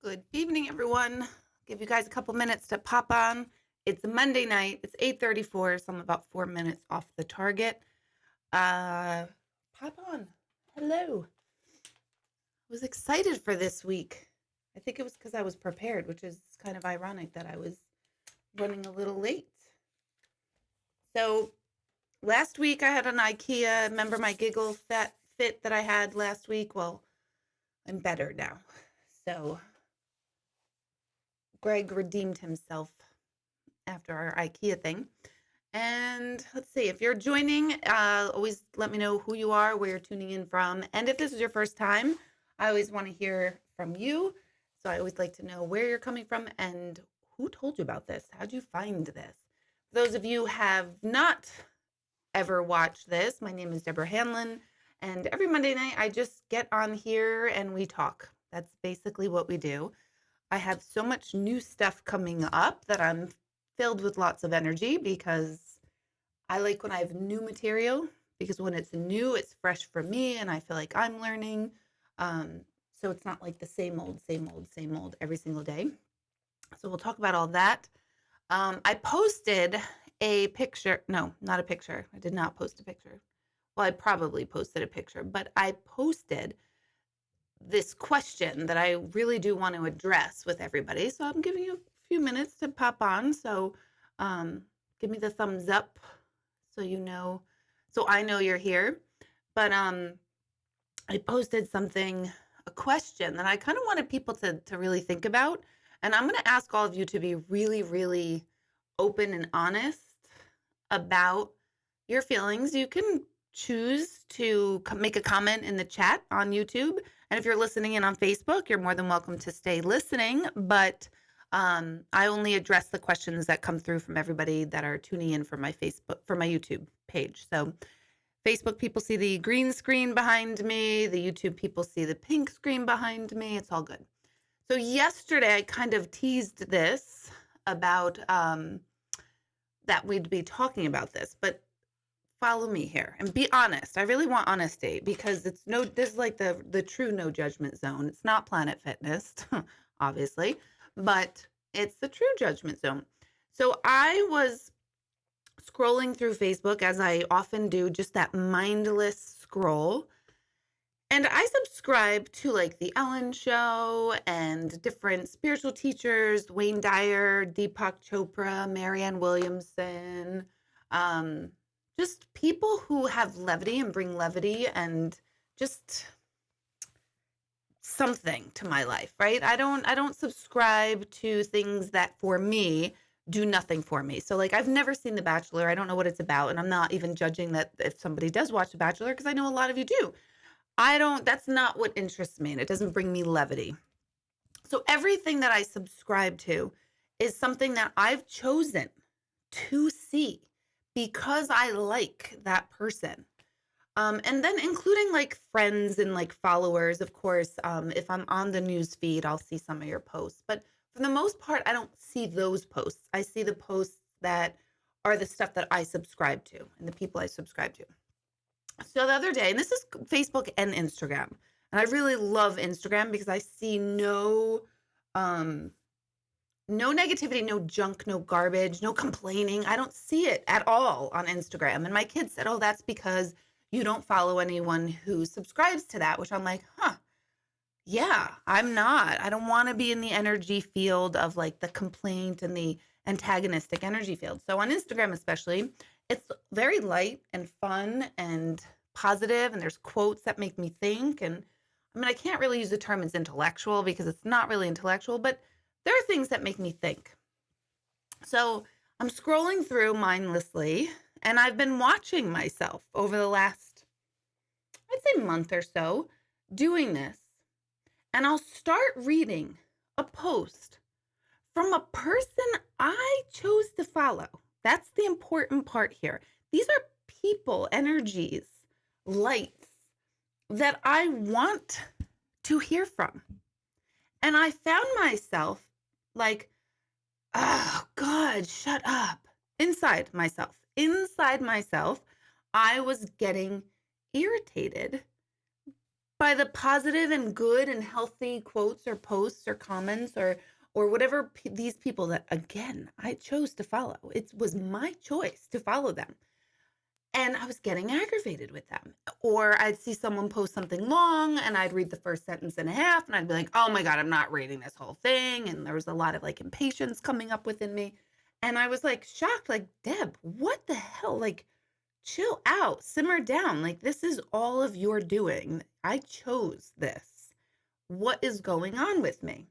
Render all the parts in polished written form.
Good evening, everyone. Give you guys a couple minutes to pop on. It's Monday night. It's 8:34, so I'm about 4 minutes off the target. Pop on. Hello. I was excited for this week. I think it was because I was prepared, which is kind of ironic that I was running a little late. So last week I had an IKEA. Remember my giggle fit that I had last week? Well, I'm better now. So Greg redeemed himself after our IKEA thing. And let's see, if you're joining, always let me know who you are, where you're tuning in from. And if this is your first time, I always want to hear from you. So I always like to know where you're coming from and who told you about this. How'd you find this? For those of you who have not ever watched this, my name is Deborah Hanlon. And every Monday night, I just get on here and we talk. That's basically what we do. I have so much new stuff coming up that I'm filled with lots of energy because I like when I have new material because when it's new, it's fresh for me and I feel like I'm learning. So it's not like the same old, same old, same old every single day. So we'll talk about all that. I posted a picture. No, not a picture. I did not post a picture. Well, I probably posted a picture, but I posted this question that I really do want to address with everybody. So I'm giving you a few minutes to pop on. So give me the thumbs up so you know, so I know you're here. But I posted something, a question that I kind of wanted people to really think about. And I'm going to ask all of you to be really, really open and honest about your feelings. You can choose to make a comment in the chat on YouTube. And if you're listening in on Facebook, you're more than welcome to stay listening. But I only address the questions that come through from everybody that are tuning in for my YouTube page. So Facebook people see the green screen behind me. The YouTube people see the pink screen behind me. It's all good. So yesterday I kind of teased this about that we'd be talking about this, but follow me here and be honest. I really want honesty because this is like the true no judgment zone. It's not Planet Fitness, obviously, but it's the true judgment zone. So I was scrolling through Facebook as I often do, just that mindless scroll. And I subscribe to like the Ellen Show and different spiritual teachers, Wayne Dyer, Deepak Chopra, Marianne Williamson, just people who have levity and bring levity and just something to my life, right? I don't subscribe to things that for me do nothing for me. So like I've never seen The Bachelor. I don't know what it's about, and I'm not even judging that if somebody does watch The Bachelor because I know a lot of you do. That's not what interests me and it doesn't bring me levity. So everything that I subscribe to is something that I've chosen to see because I like that person. And then including like friends and like followers, of course, if I'm on the news feed, I'll see some of your posts. But for the most part, I don't see those posts. I see the posts that are the stuff that I subscribe to and the people I subscribe to. So the other day, and this is Facebook and Instagram, and I really love Instagram because I see no negativity, no junk, no garbage, no complaining. I don't see it at all on Instagram. And my kids said, "Oh, that's because you don't follow anyone who subscribes to that," which I'm like, huh, yeah, I'm not. I don't want to be in the energy field of like the complaint and the antagonistic energy field. So on Instagram, especially, it's very light and fun and positive, and there's quotes that make me think. And I mean, I can't really use the term as intellectual because it's not really intellectual, but there are things that make me think. So I'm scrolling through mindlessly, and I've been watching myself over the last, I'd say, month or so doing this. And I'll start reading a post from a person I chose to follow. That's the important part here. These are people, energies, lights that I want to hear from. And I found myself like, oh God, shut up. Inside myself, I was getting irritated by the positive and good and healthy quotes or posts or comments or whatever these people that again I chose to follow. It was my choice to follow them. And I was getting aggravated with them. Or I'd see someone post something long and I'd read the first sentence and a half and I'd be like, "Oh my god, I'm not reading this whole thing." And there was a lot of like impatience coming up within me. And I was like shocked, like, "Deb, what the hell? Like, chill out, simmer down. Like, this is all of your doing. I chose this. What is going on with me?"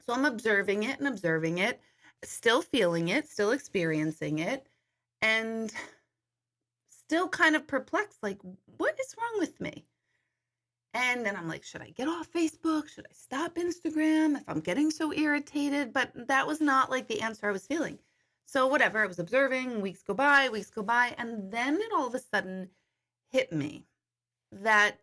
So I'm observing it, still feeling it, still experiencing it, and still kind of perplexed, like, what is wrong with me? And then I'm like, should I get off Facebook? Should I stop Instagram if I'm getting so irritated? But that was not like the answer I was feeling. So whatever, I was observing, weeks go by, and then it all of a sudden hit me that,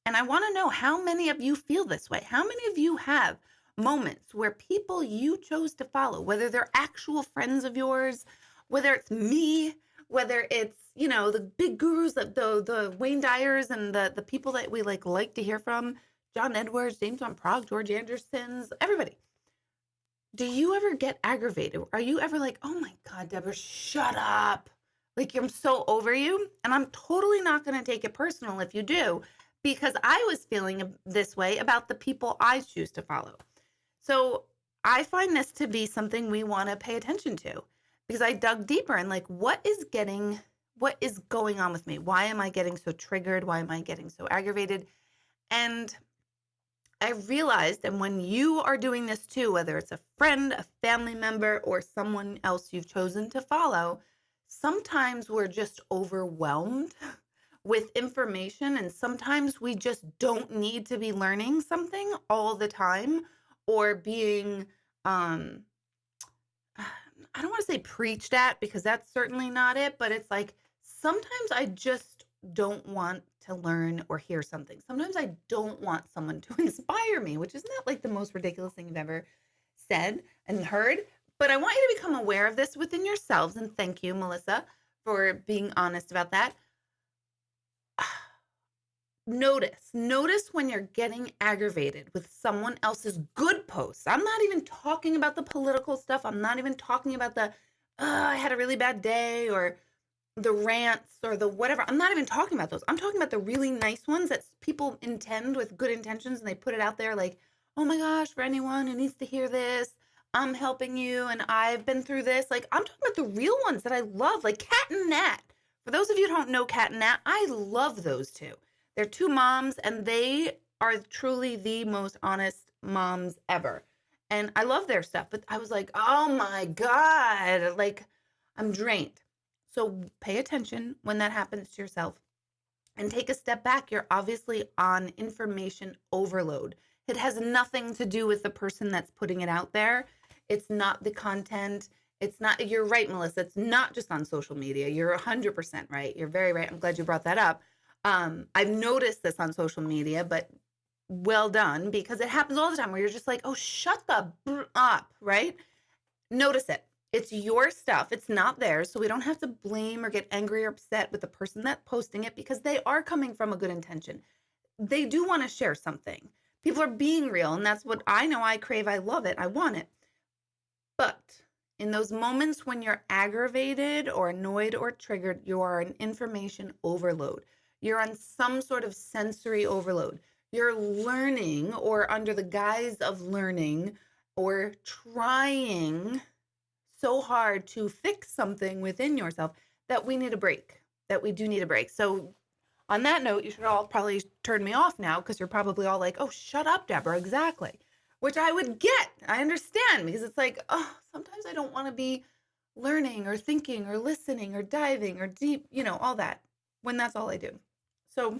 and I want to know how many of you feel this way. How many of you have moments where people you chose to follow, whether they're actual friends of yours, whether it's me, whether it's, the big gurus, the Wayne Dyers and the people that we like to hear from, John Edwards, James Van Praagh, George Anderson's, everybody. Do you ever get aggravated? Are you ever like, "Oh my God, Deborah, shut up. Like, I'm so over you." And I'm totally not going to take it personal if you do, because I was feeling this way about the people I choose to follow. So I find this to be something we want to pay attention to, because I dug deeper and like, what is going on with me? Why am I getting so triggered? Why am I getting so aggravated? And I realized, and when you are doing this too, whether it's a friend, a family member, or someone else you've chosen to follow, sometimes we're just overwhelmed with information, and sometimes we just don't need to be learning something all the time or being, I don't want to say preached at, because that's certainly not it, but it's like sometimes I just don't want to learn or hear something. Sometimes I don't want someone to inspire me, which is not like the most ridiculous thing you've ever said and heard. But I want you to become aware of this within yourselves. And thank you, Melissa, for being honest about that. Notice when you're getting aggravated with someone else's good posts. I'm not even talking about the political stuff. I'm not even talking about the, I had a really bad day, or the rants or the whatever. I'm not even talking about those. I'm talking about the really nice ones that people intend with good intentions, and they put it out there like, "Oh my gosh, for anyone who needs to hear this, I'm helping you and I've been through this." Like, I'm talking about the real ones that I love, like Cat and Nat. For those of you who don't know Cat and Nat, I love those two. They're two moms and they are truly the most honest moms ever. And I love their stuff, but I was like, "Oh my God, like I'm drained." So pay attention when that happens to yourself and take a step back. You're obviously on information overload. It has nothing to do with the person that's putting it out there. It's not the content. It's not, you're right, Melissa. It's not just on social media. You're 100% right. You're very right. I'm glad you brought that up. I've noticed this on social media, but well done, because it happens all the time where you're just like, "Oh, shut the up," right? Notice it. It's your stuff. It's not theirs. So we don't have to blame or get angry or upset with the person that's posting it, because they are coming from a good intention. They do want to share something. People are being real. And that's what I know I crave. I love it. I want it. But in those moments when you're aggravated or annoyed or triggered, you are an information overload. You're on some sort of sensory overload. You're learning, or under the guise of learning, or trying so hard to fix something within yourself, that we need a break, that we do need a break. So on that note, you should all probably turn me off now, because you're probably all like, "Oh, shut up, Deborah." Exactly. Which I would get. I understand, because it's like, oh, sometimes I don't want to be learning or thinking or listening or diving or deep, all that, when that's all I do. So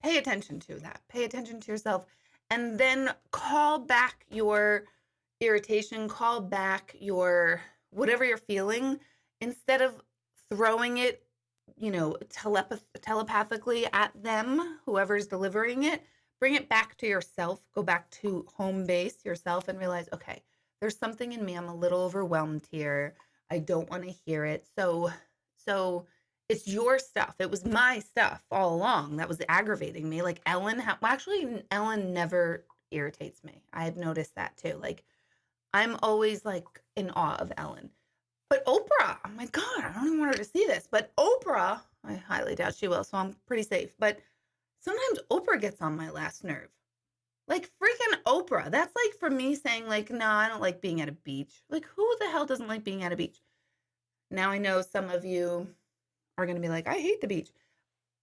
pay attention to that. Pay attention to yourself, and then call back your irritation, call back your whatever you're feeling, instead of throwing it, telepathically at them, whoever's delivering it. Bring it back to yourself. Go back to home base, yourself, and realize, okay, there's something in me. I'm a little overwhelmed here. I don't want to hear it. So It's your stuff. It was my stuff all along that was aggravating me. Like Ellen, well, actually, Ellen never irritates me. I've noticed that too. Like I'm always like in awe of Ellen. But Oprah, oh my God, I don't even want her to see this. But Oprah, I highly doubt she will, so I'm pretty safe. But sometimes Oprah gets on my last nerve. Like freaking Oprah. That's like for me saying like, no, I don't like being at a beach. Like who the hell doesn't like being at a beach? Now I know some of you are going to be like, I hate the beach,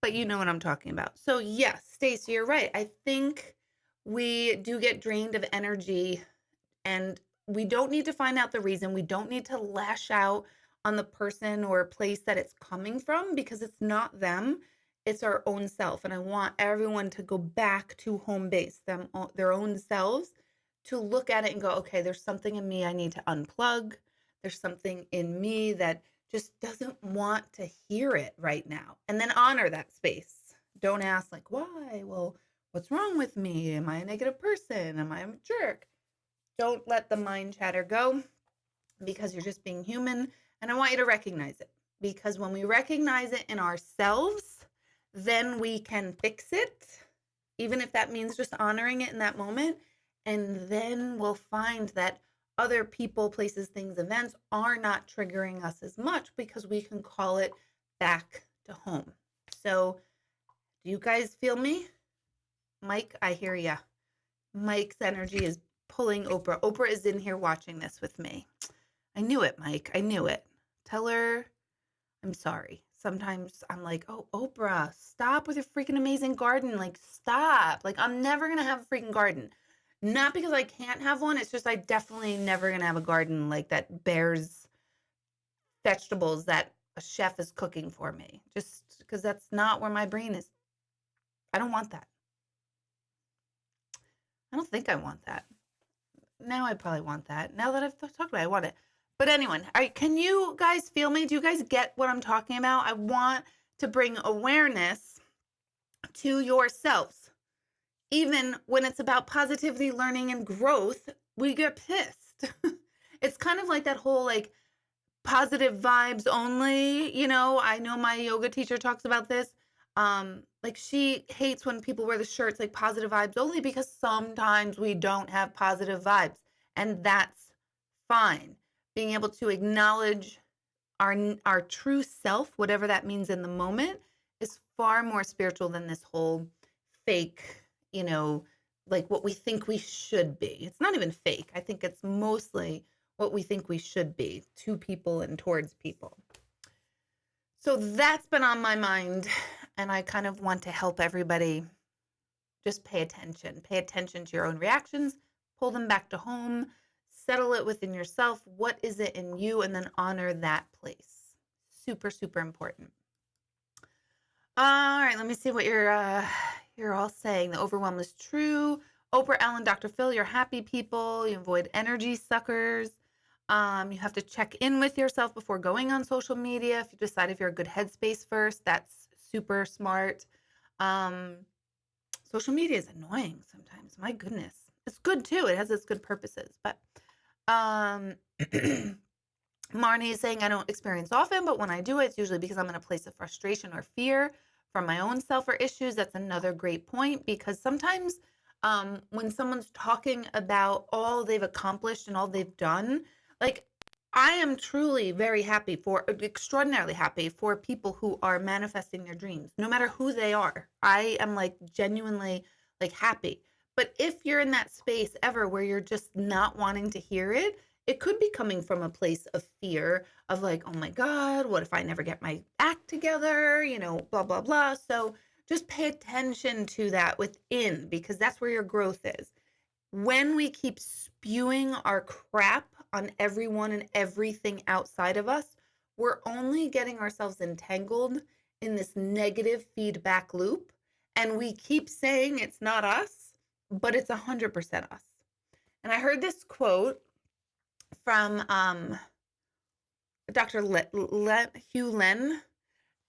but you know what I'm talking about. So yes, Stacey, you're right. I think we do get drained of energy, and we don't need to find out the reason. We don't need to lash out on the person or place that it's coming from, because it's not them. It's our own self. And I want everyone to go back to home base, their own selves, to look at it and go, okay, there's something in me I need to unplug. There's something in me that just doesn't want to hear it right now. And then honor that space. Don't ask like, why? Well, what's wrong with me? Am I a negative person? Am I a jerk? Don't let the mind chatter go, because you're just being human. And I want you to recognize it, because when we recognize it in ourselves, then we can fix it, even if that means just honoring it in that moment. And then we'll find that other people, places, things, events are not triggering us as much, because we can call it back to home. So do you guys feel me? Mike, I hear ya. Mike's energy is pulling Oprah. Oprah is in here watching this with me. I knew it, Mike. I knew it. Tell her I'm sorry. Sometimes I'm like, oh, Oprah, stop with your freaking amazing garden. Like, stop. Like, I'm never going to have a freaking garden. Not because I can't have one. It's just I definitely never going to have a garden like that bears vegetables that a chef is cooking for me. Just because that's not where my brain is. I don't want that. I don't think I want that. Now I probably want that. Now that I've talked about it, I want it. But anyway, can you guys feel me? Do you guys get what I'm talking about? I want to bring awareness to yourselves. Even when it's about positivity, learning, and growth, we get pissed. It's kind of like that whole like positive vibes only. You know, I know my yoga teacher talks about this. Like she hates when people wear the shirts like positive vibes only, because sometimes we don't have positive vibes, and that's fine. Being able to acknowledge our true self, whatever that means in the moment, is far more spiritual than this whole fake, you know, like what we think we should be. It's not even fake. I think it's mostly what we think we should be to people and towards people. So that's been on my mind, and I kind of want to help everybody just pay attention. Pay attention to your own reactions, pull them back to home, settle it within yourself. What is it in you? And then honor that place. Super, super important. All right, let me see what you're all saying. The overwhelm is true. Oprah, Ellen, Dr. Phil, you're happy people. You avoid energy suckers. You have to check in with yourself before going on social media. If you decide if you're a good headspace first, that's super smart. Social media is annoying sometimes. My goodness. It's good too. It has its good purposes. But Marnie is saying, I don't experience often, but when I do, it's usually because I'm in a place of frustration or fear from my own self or issues. That's another great point, because sometimes when someone's talking about all they've accomplished and all they've done, like I am truly very happy extraordinarily happy for people who are manifesting their dreams, no matter who they are. I am like genuinely like happy. But if you're in that space ever where you're just not wanting to hear it, it could be coming from a place of fear of like, oh my God, what if I never get my act together? You know, blah, blah, blah. So just pay attention to that within, because that's where your growth is. When we keep spewing our crap on everyone and everything outside of us, we're only getting ourselves entangled in this negative feedback loop. And we keep saying it's not us, but it's 100% us. And I heard this quote from Dr. Hugh Len,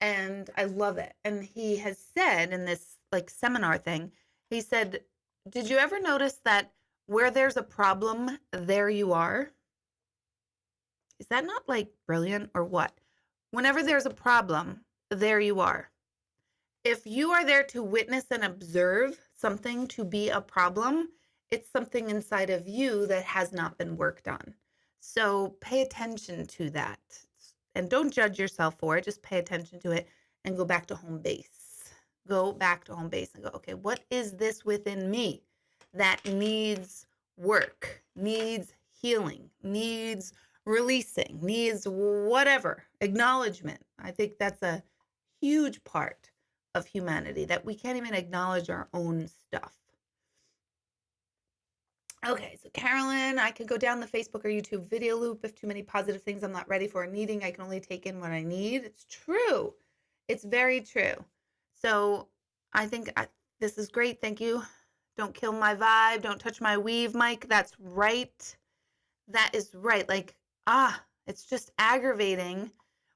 and I love it. And he has said in this like seminar thing, he said, did you ever notice that where there's a problem, there you are? Is that not like brilliant or what? Whenever there's a problem, there you are. If you are there to witness and observe something to be a problem, it's something inside of you that has not been worked on. So pay attention to that. And don't judge yourself for it. Just pay attention to it and go back to home base. Go back to home base and go, okay, what is this within me that needs work, needs healing, needs releasing, needs whatever, acknowledgement. I think that's a huge part of humanity, that we can't even acknowledge our own stuff. Okay, so Carolyn, I could go down the Facebook or YouTube video loop if too many positive things I'm not ready for or needing. I can only take in what I need. It's true. It's very true. So I think this is great. Thank you. Don't kill my vibe. Don't touch my weave, Mike. That's right. That is right. Like, it's just aggravating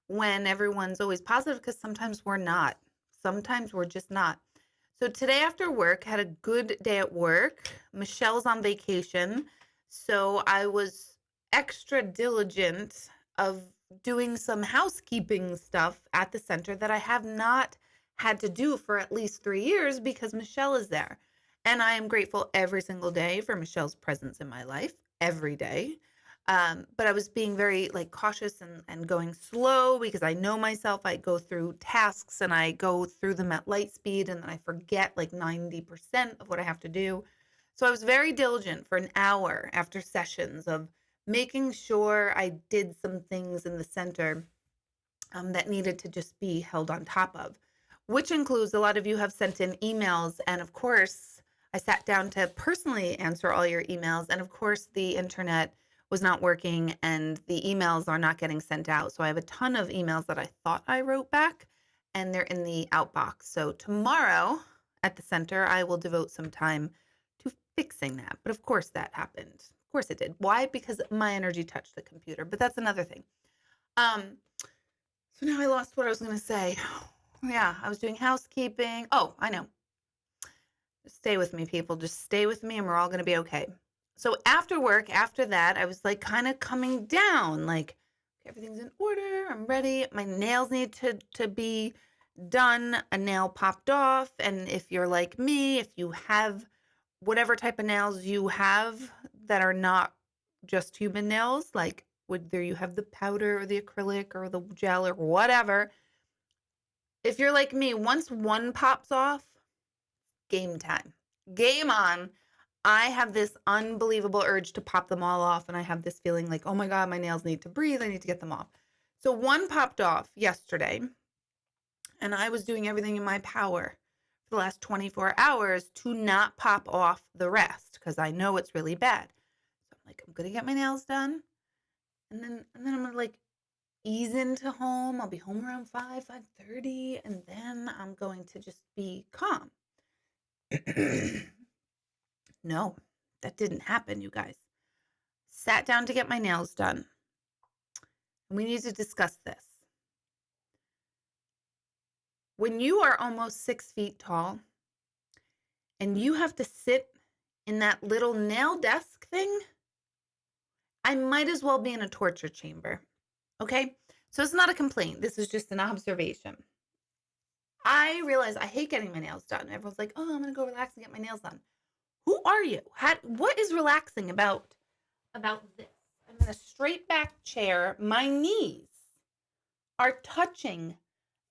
when everyone's always positive, because sometimes we're not. Sometimes we're just not. So today after work, had a good day at work. Michelle's on vacation, so I was extra diligent of doing some housekeeping stuff at the center that I have not had to do for at least 3 years because Michelle is there. And I am grateful every single day for Michelle's presence in my life, every day. But I was being very cautious and going slow because I know myself. I go through tasks and I go through them at light speed, and then I forget 90% of what I have to do. So I was very diligent for an hour after sessions of making sure I did some things in the center that needed to just be held on top of, which includes a lot of you have sent in emails. And of course, I sat down to personally answer all your emails. And of course, the internet was not working and the emails are not getting sent out. So I have a ton of emails that I thought I wrote back and they're in the outbox. So tomorrow at the center, I will devote some time to fixing that. But of course that happened. Of course it did. Why? Because my energy touched the computer, but that's another thing. So now I lost what I was going to say. Yeah, I was doing housekeeping. Oh, I know. Just stay with me, people. Just stay with me and we're all going to be okay. So after work, after that, I was kind of coming down, everything's in order. I'm ready. My nails need to be done. A nail popped off. And if you're like me, if you have whatever type of nails you have that are not just human nails, whether you have the powder or the acrylic or the gel or whatever, if you're like me, once one pops off, game time. Game on. I have this unbelievable urge to pop them all off, and I have this feeling oh my God, my nails need to breathe. I need to get them off. So one popped off yesterday, and I was doing everything in my power for the last 24 hours to not pop off the rest because I know it's really bad. So I'm going to get my nails done, and then I'm going to ease into home. I'll be home around 5:30, and then I'm going to just be calm. No, that didn't happen, you guys. Sat down to get my nails done. We need to discuss this. When you are almost 6 feet tall and you have to sit in that little nail desk thing, I might as well be in a torture chamber. Okay? So it's not a complaint. This is just an observation. I realize I hate getting my nails done. Everyone's like, oh, I'm going to go relax and get my nails done. Who are you? What is relaxing about this? I'm in a straight back chair. My knees are touching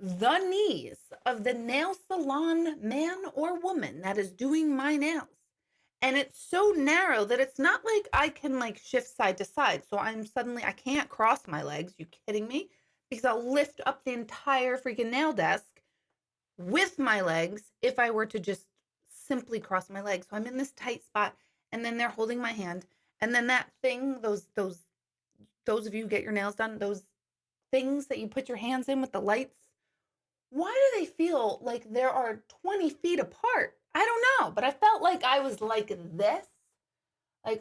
the knees of the nail salon man or woman that is doing my nails. And it's so narrow that it's not like I can shift side to side. So I can't cross my legs. You kidding me? Because I'll lift up the entire freaking nail desk with my legs if I were to just simply cross my legs. So I'm in this tight spot, and then they're holding my hand, and then that thing, those of you who get your nails done, those things that you put your hands in with the lights, why do they feel like there are 20 feet apart? I don't know, but I felt like I was like this,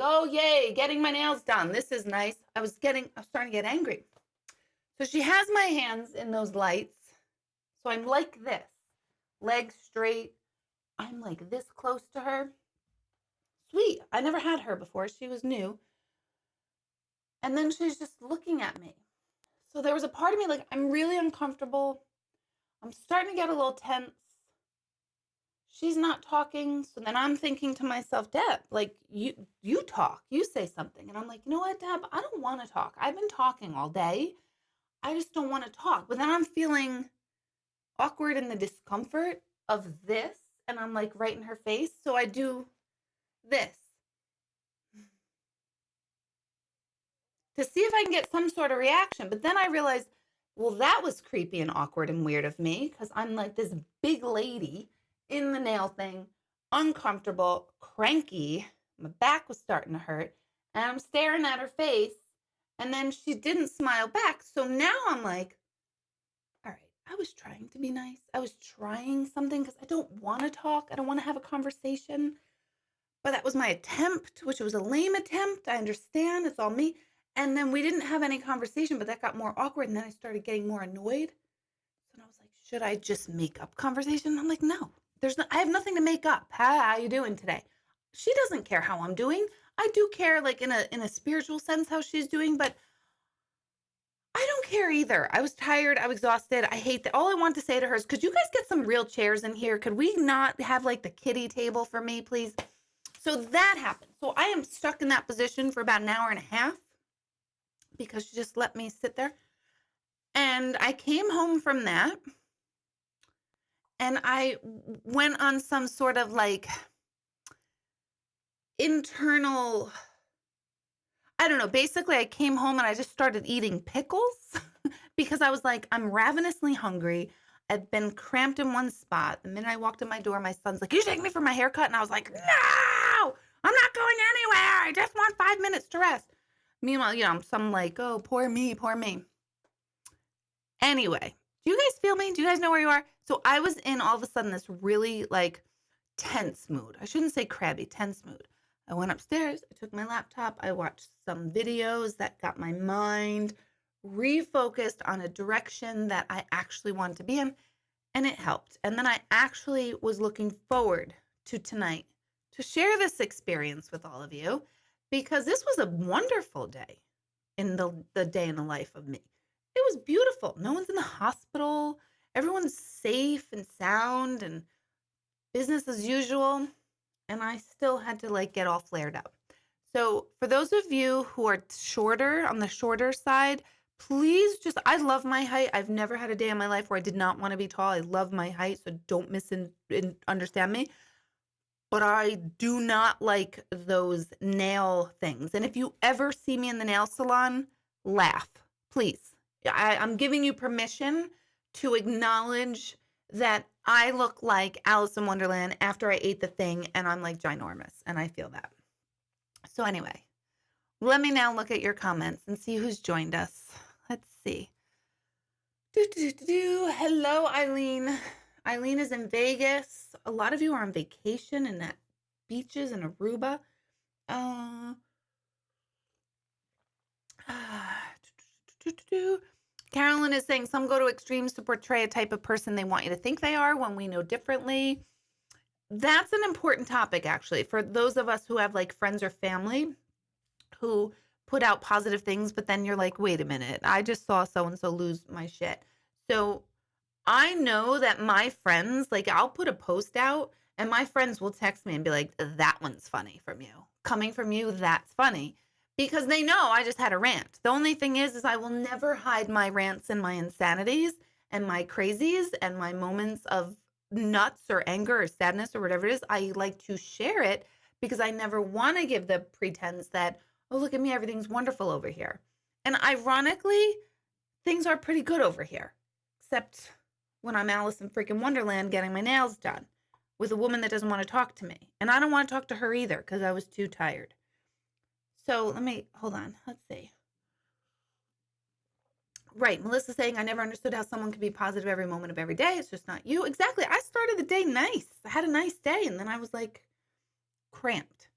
oh yay, getting my nails done. This is nice. I was starting to get angry. So she has my hands in those lights. So I'm like this, legs straight. I'm this close to her. Sweet. I never had her before. She was new. And then she's just looking at me. So there was a part of me I'm really uncomfortable. I'm starting to get a little tense. She's not talking. So then I'm thinking to myself, Deb, like you talk, you say something. And I'm like, you know what, Deb, I don't want to talk. I've been talking all day. I just don't want to talk. But then I'm feeling awkward in the discomfort of this. And I'm like right in her face. So I do this to see if I can get some sort of reaction. But then I realized, well, that was creepy and awkward and weird of me because I'm like this big lady in the nail thing, uncomfortable, cranky. My back was starting to hurt. And I'm staring at her face. And then she didn't smile back. So now I'm like, all right, I was trying to be nice. I was trying something because I don't want to talk. I don't want to have a conversation. But that was my attempt, which was a lame attempt. I understand. It's all me. And then we didn't have any conversation, but that got more awkward. And then I started getting more annoyed. So I was like, should I just make up conversation? I'm like, no, I have nothing to make up. How you doing today? She doesn't care how I'm doing. I do care like in a spiritual sense how she's doing, but I don't care either. I was tired. I was exhausted. I hate that. All I want to say to her is, could you guys get some real chairs in here? Could we not have like the kiddie table for me, please? So that happened. So I am stuck in that position for about an hour and a half because she just let me sit there. And I came home from that and I went on some sort of like internal, I don't know. Basically, I came home and I just started eating pickles because I was like, I'm ravenously hungry. I've been cramped in one spot. The minute I walked in my door, my son's like, you take me for my haircut? And I was like, no, I'm not going anywhere. I just want 5 minutes to rest. Meanwhile, I'm like, oh, poor me, poor me. Anyway, do you guys feel me? Do you guys know where you are? So I was in all of a sudden this really like tense mood. I shouldn't say crabby, tense mood. I went upstairs, I took my laptop, I watched some videos that got my mind refocused on a direction that I actually wanted to be in, and it helped. And then I actually was looking forward to tonight to share this experience with all of you because this was a wonderful day in the day in the life of me. It was beautiful. No one's in the hospital. Everyone's safe and sound and business as usual. And I still had to like get all flared up. So for those of you who are shorter, on the shorter side, please I love my height. I've never had a day in my life where I did not want to be tall. I love my height, so don't misunderstand me. But I do not like those nail things. And if you ever see me in the nail salon, laugh, please. I'm giving you permission to acknowledge that I look like Alice in Wonderland after I ate the thing and I'm like ginormous and I feel that. So anyway, let me now look at your comments and see who's joined us. Let's see. Hello, Eileen. Eileen is in Vegas. A lot of you are on vacation and at beaches in Aruba. Carolyn is saying some go to extremes to portray a type of person they want you to think they are when we know differently. That's an important topic, actually, for those of us who have like friends or family who put out positive things, but then you're like, wait a minute, I just saw so-and-so lose my shit. So I know that my friends, like I'll put a post out and my friends will text me and be like, that one's funny from you. Coming from you, that's funny. Because they know I just had a rant. The only thing is I will never hide my rants and my insanities and my crazies and my moments of nuts or anger or sadness or whatever it is. I like to share it because I never want to give the pretense that, oh, look at me, everything's wonderful over here. And ironically, things are pretty good over here, except when I'm Alice in freaking Wonderland getting my nails done with a woman that doesn't want to talk to me. And I don't want to talk to her either because I was too tired. So hold on. Let's see. Right. Melissa's saying, I never understood how someone could be positive every moment of every day. It's just not you. Exactly. I started the day nice. I had a nice day. And then I was like cramped.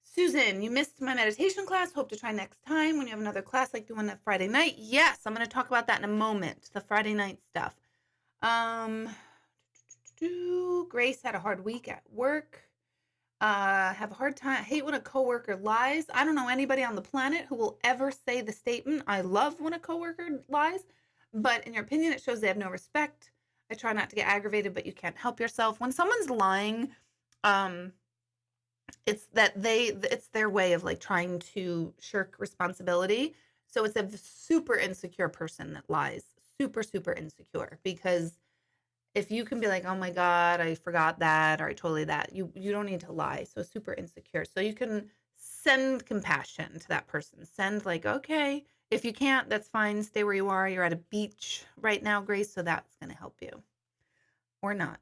Susan, you missed my meditation class. Hope to try next time when you have another class like doing that Friday night. Yes. I'm going to talk about that in a moment. The Friday night stuff. Grace had a hard week at work. Have a hard time. I hate when a coworker lies. I don't know anybody on the planet who will ever say the statement, I love when a coworker lies. But in your opinion, it shows they have no respect. I try not to get aggravated, but you can't help yourself. When someone's lying, um, it's their way of like trying to shirk responsibility. So it's a super insecure person that lies, super, super insecure. Because if you can be like, oh my God, I forgot that, or I totally that, you don't need to lie. So super insecure. So you can send compassion to that person. Send like, okay, if you can't, that's fine. Stay where you are. You're at a beach right now, Grace. So that's gonna help you. Or not.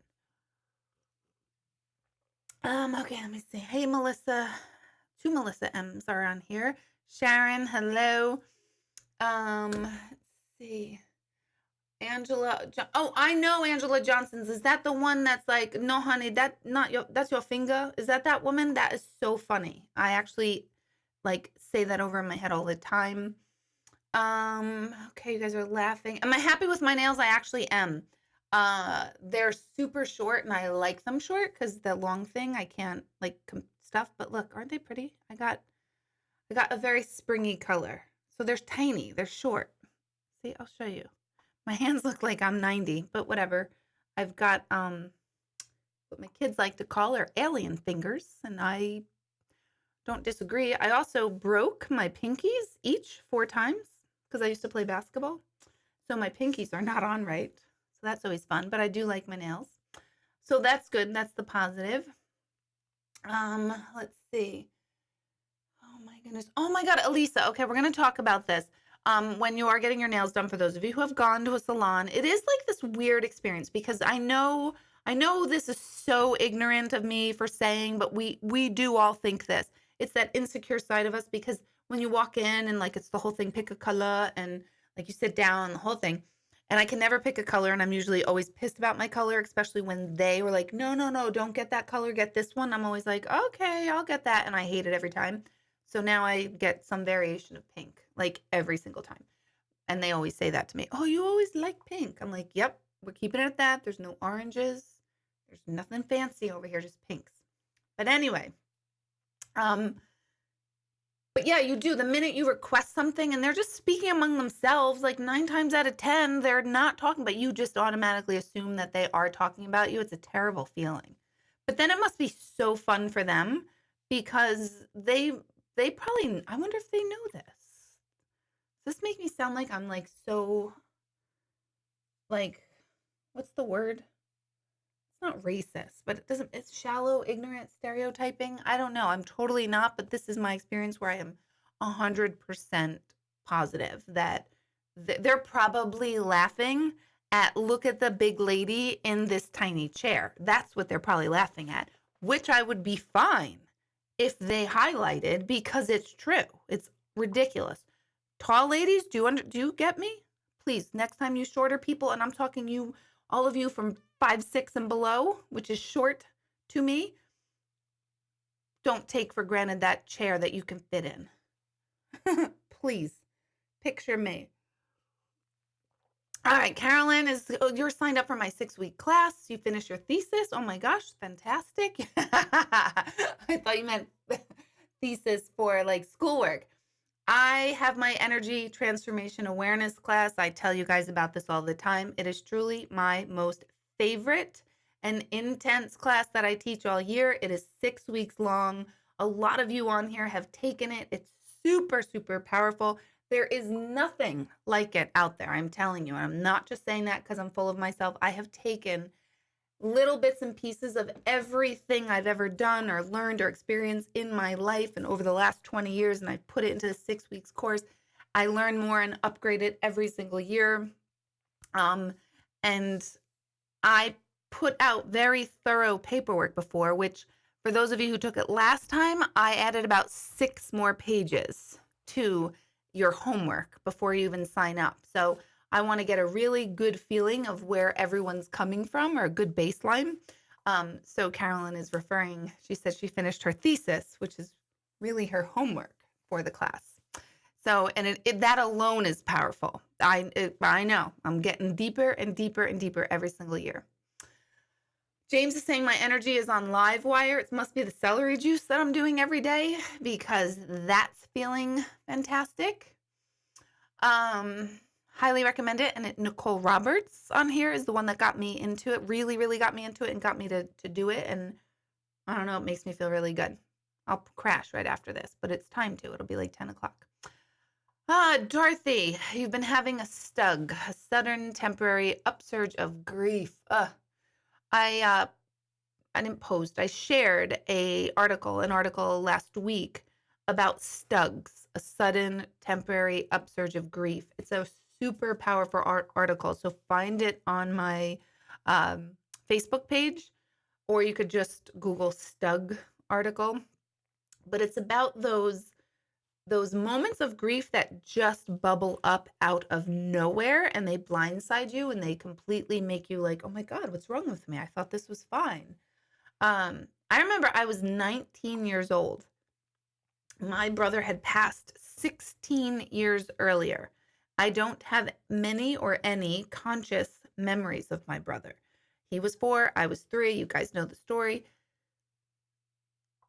Okay, let me see. Hey, Melissa. Two Melissa M's are on here. Sharon, hello. Let's see. Angela. Oh, I know Angela Johnson's. Is that the one that's like, no, honey, that's your finger? Is that woman? That is so funny. I actually like say that over in my head all the time. Okay, you guys are laughing. Am I happy with my nails? I actually am. They're super short and I like them short because the long thing I can't like stuff, but look, aren't they pretty? I got a very springy color. So they're tiny, they're short. See, I'll show you. My hands look like I'm 90, but whatever. I've got what my kids like to call are alien fingers, and I don't disagree. I also broke my pinkies each 4 times because I used to play basketball. So my pinkies are not on right. So that's always fun, but I do like my nails. So that's good. That's the positive. Let's see. Oh my goodness. Oh my God, Elisa. Okay, we're going to talk about this. When you are getting your nails done, for those of you who have gone to a salon, it is like this weird experience because I know this is so ignorant of me for saying, but we do all think this. It's that insecure side of us because when you walk in and like it's the whole thing, pick a color and like you sit down, the whole thing. And I can never pick a color and I'm usually always pissed about my color, especially when they were like, no, no, no, don't get that color, get this one. I'm always like, okay, I'll get that. And I hate it every time. So now I get some variation of pink, like every single time. And they always say that to me. Oh, you always like pink. I'm like, yep, we're keeping it at that. There's no oranges. There's nothing fancy over here, just pinks. But anyway, but yeah, you do. The minute you request something and they're just speaking among themselves, like 9 times out of 10, they're not talking, but you just automatically assume that they are talking about you. It's a terrible feeling. But then it must be so fun for them because they probably, I wonder if they know this. Does this make me sound like I'm like so, like, what's the word? It's not racist, but it's shallow, ignorant stereotyping. I don't know. I'm totally not, but this is my experience where I am 100% positive that they're probably laughing at, look at the big lady in this tiny chair. That's what they're probably laughing at, which I would be fine if they highlighted because it's true. It's ridiculous. Tall ladies, do you get me? Please, next time you shorter people, and I'm talking you, all of you from 5'6" and below, which is short to me, don't take for granted that chair that you can fit in. Please, picture me. All right, Carolyn, you're signed up for my 6-week class. You finished your thesis. Oh my gosh, fantastic. I thought you meant thesis for like schoolwork. I have my energy transformation awareness class. I tell you guys about this all the time. It is truly my most favorite and intense class that I teach all year. It is 6 weeks long. A lot of you on here have taken it. It's super, super powerful. There is nothing like it out there. I'm telling you. And I'm not just saying that because I'm full of myself. I have taken little bits and pieces of everything I've ever done or learned or experienced in my life and over the last 20 years, and I put it into the 6 weeks course. I learn more and upgrade it every single year. And I put out very thorough paperwork before, which for those of you who took it last time, I added about 6 more pages to your homework before you even sign up. So I want to get a really good feeling of where everyone's coming from or a good baseline. So Carolyn is referring, she said she finished her thesis, which is really her homework for the class. So, and that alone is powerful. I know I'm getting deeper and deeper and deeper every single year. James is saying my energy is on live wire. It must be the celery juice that I'm doing every day because that's feeling fantastic. Highly recommend it. And Nicole Roberts on here is the one that got me into it, really, really got me into it and got me to do it. And I don't know, it makes me feel really good. I'll crash right after this, but it's time to. It'll be like 10 o'clock. Dorothy, you've been having a STUG, a sudden temporary upsurge of grief. I didn't post. I shared an article last week about STUGs, a sudden temporary upsurge of grief. It's a super powerful article. So find it on my Facebook page, or you could just Google STUG article. But it's about those moments of grief that just bubble up out of nowhere and they blindside you and they completely make you like, oh my God, what's wrong with me? I thought this was fine. I remember I was 19 years old. My brother had passed 16 years earlier. I don't have many or any conscious memories of my brother. He was 4, I was 3. You guys know the story.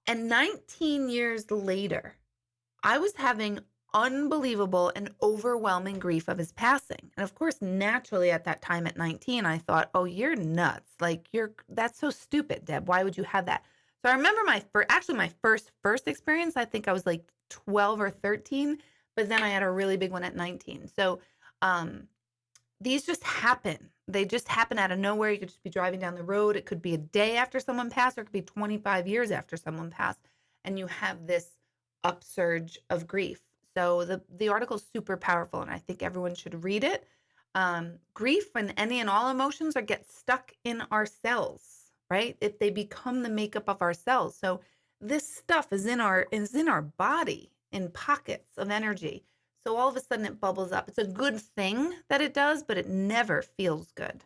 And 19 years later, I was having unbelievable and overwhelming grief of his passing. And of course, naturally at that time at 19, I thought, oh, you're nuts. Like that's so stupid, Deb. Why would you have that? So I remember my first experience, I think I was like 12 or 13, but then I had a really big one at 19. So these just happen. They just happen out of nowhere. You could just be driving down the road. It could be a day after someone passed, or it could be 25 years after someone passed. And you have this upsurge of grief. So the article is super powerful, and I think everyone should read it. Grief and any and all emotions get stuck in our cells, right? If they become the makeup of our cells. So this stuff is in our body in pockets of energy. So all of a sudden it bubbles up. It's a good thing that it does, but it never feels good.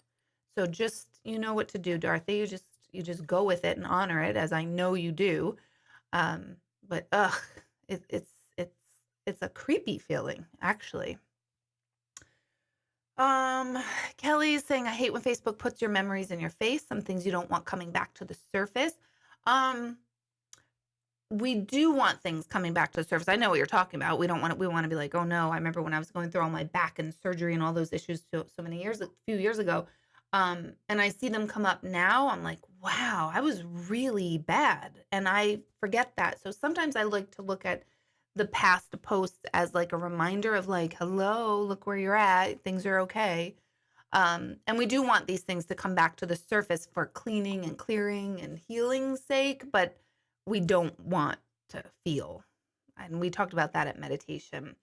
So just, you know what to do, Dorothy. You just go with it and honor it, as I know you do. But it's a creepy feeling, actually. Kelly's saying, I hate when Facebook puts your memories in your face, some things you don't want coming back to the surface. We do want things coming back to the surface. I know what you're talking about. We want to be like, oh no, I remember when I was going through all my back and surgery and all those issues a few years ago. And I see them come up now. I'm like, wow, I was really bad. And I forget that. So sometimes I like to look at the past posts as like a reminder of like, hello, look where you're at. Things are okay. And we do want these things to come back to the surface for cleaning and clearing and healing's sake, but we don't want to feel. And we talked about that at meditation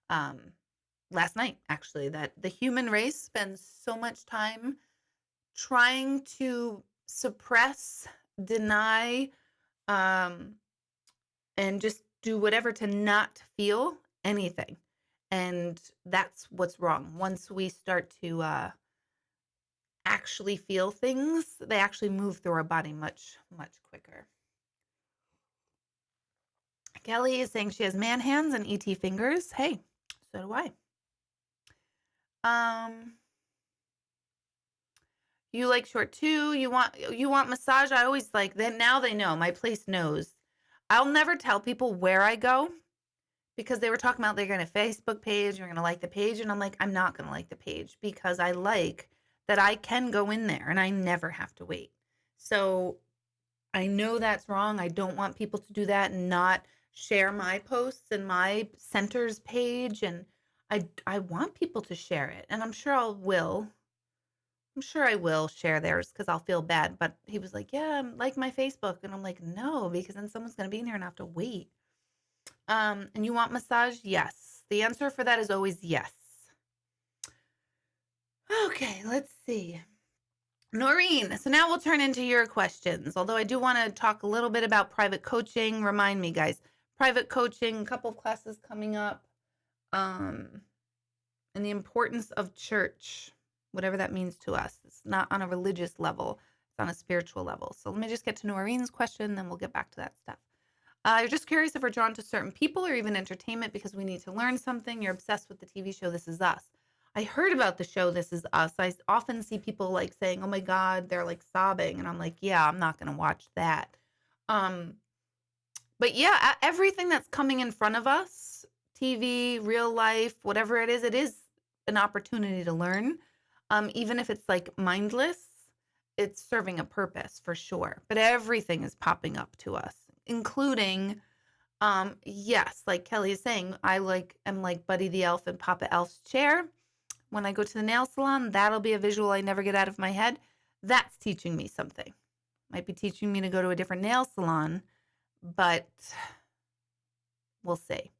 last night, actually, that the human race spends so much time trying to suppress, deny, and just do whatever to not feel anything. And that's what's wrong. Once we start to actually feel things, they actually move through our body much, much quicker. Kelly is saying she has man hands and ET fingers. Hey, so do I. You like short too. You want massage. I always like that. Now they know. My place knows. I'll never tell people where I go because they were talking about they're going to Facebook page. You're going to like the page. And I'm like, I'm not going to like the page because I like that I can go in there and I never have to wait. So I know that's wrong. I don't want people to do that and not share my posts and my center's page. And I want people to share it. And I'm sure I will share theirs because I'll feel bad. But he was like, yeah, like my Facebook. And I'm like, no, because then someone's going to be in here and I have to wait. And you want massage? Yes. The answer for that is always yes. Okay, let's see. Noreen, so now we'll turn into your questions. Although I do want to talk a little bit about private coaching. Remind me, guys, private coaching, a couple of classes coming up, and the importance of church, whatever that means to us. It's not on a religious level, it's on a spiritual level. So let me just get to Noreen's question, then we'll get back to that stuff. You're just curious if we're drawn to certain people or even entertainment because we need to learn something. You're obsessed with the TV show This Is Us. I heard about the show This Is Us. I often see people like saying, oh my God, they're like sobbing. And I'm like, yeah, I'm not going to watch that. But yeah, everything that's coming in front of us, TV, real life, whatever it is an opportunity to learn. Even if it's like mindless, it's serving a purpose for sure. But everything is popping up to us, including yes, like Kelly is saying, am like Buddy the Elf in Papa Elf's chair. When I go to the nail salon, that'll be a visual I never get out of my head. That's teaching me something. Might be teaching me to go to a different nail salon, but we'll see.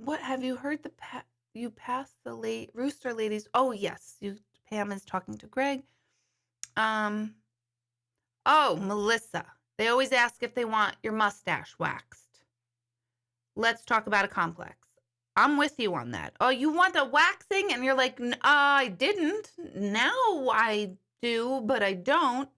What have you heard you passed the late rooster ladies? Oh yes, Pam is talking to Greg. Oh, Melissa. They always ask if they want your mustache waxed. Let's talk about a complex. I'm with you on that. Oh, you want a waxing? And you're like, I didn't. Now I do, but I don't.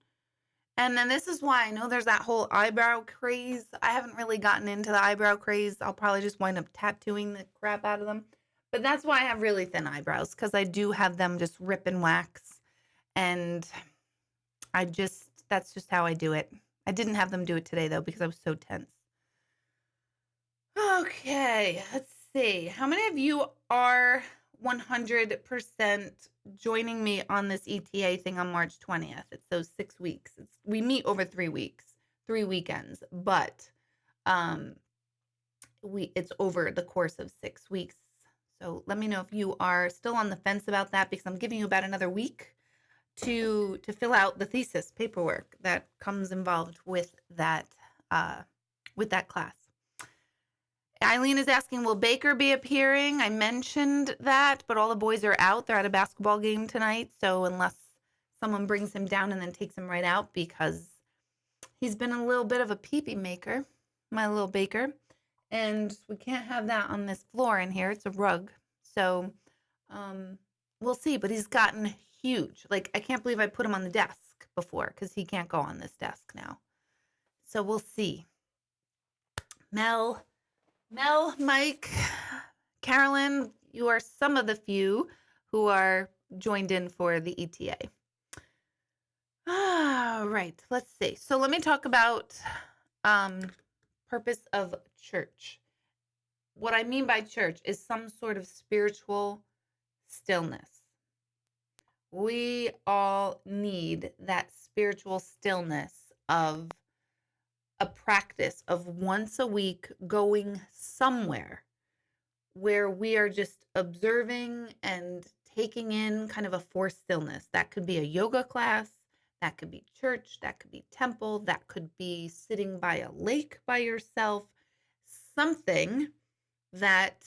And then this is why I know there's that whole eyebrow craze. I haven't really gotten into the eyebrow craze. I'll probably just wind up tattooing the crap out of them. But that's why I have really thin eyebrows, because I do have them just rip and wax. And that's just how I do it. I didn't have them do it today, though, because I was so tense. Okay, let's see. How many of you are 100% joining me on this ETA thing on March 20th? It's those 6 weeks. We meet over 3 weeks, 3 weekends, but it's over the course of 6 weeks. So let me know if you are still on the fence about that, because I'm giving you about another week to fill out the thesis paperwork that comes involved with that class. Eileen is asking, will Baker be appearing? I mentioned that, but all the boys are out. They're at a basketball game tonight. So unless someone brings him down and then takes him right out, because he's been a little bit of a pee-pee maker, my little Baker. And we can't have that on this floor in here. It's a rug. So we'll see. But he's gotten huge. Like, I can't believe I put him on the desk before, because he can't go on this desk now. So we'll see. Mel, Mike, Carolyn, you are some of the few who are joined in for the ETA. All right, let's see. So let me talk about purpose of church. What I mean by church is some sort of spiritual stillness. We all need that spiritual stillness of a practice of once a week going somewhere where we are just observing and taking in kind of a forced stillness. That could be a yoga class, that could be church, that could be temple, that could be sitting by a lake by yourself, something that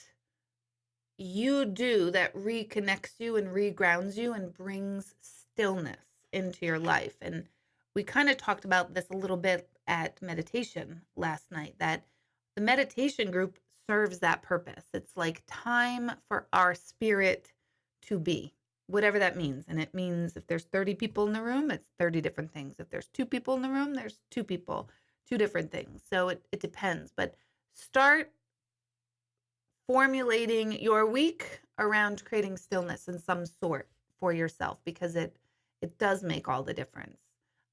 you do that reconnects you and regrounds you and brings stillness into your life. And we kind of talked about this a little bit at meditation last night, that the meditation group serves that purpose. It's like time for our spirit to be, whatever that means. And it means if there's 30 people in the room, it's 30 different things. If there's 2 people in the room, there's 2 people, 2 different things. So it depends. But start formulating your week around creating stillness in some sort for yourself, because it does make all the difference.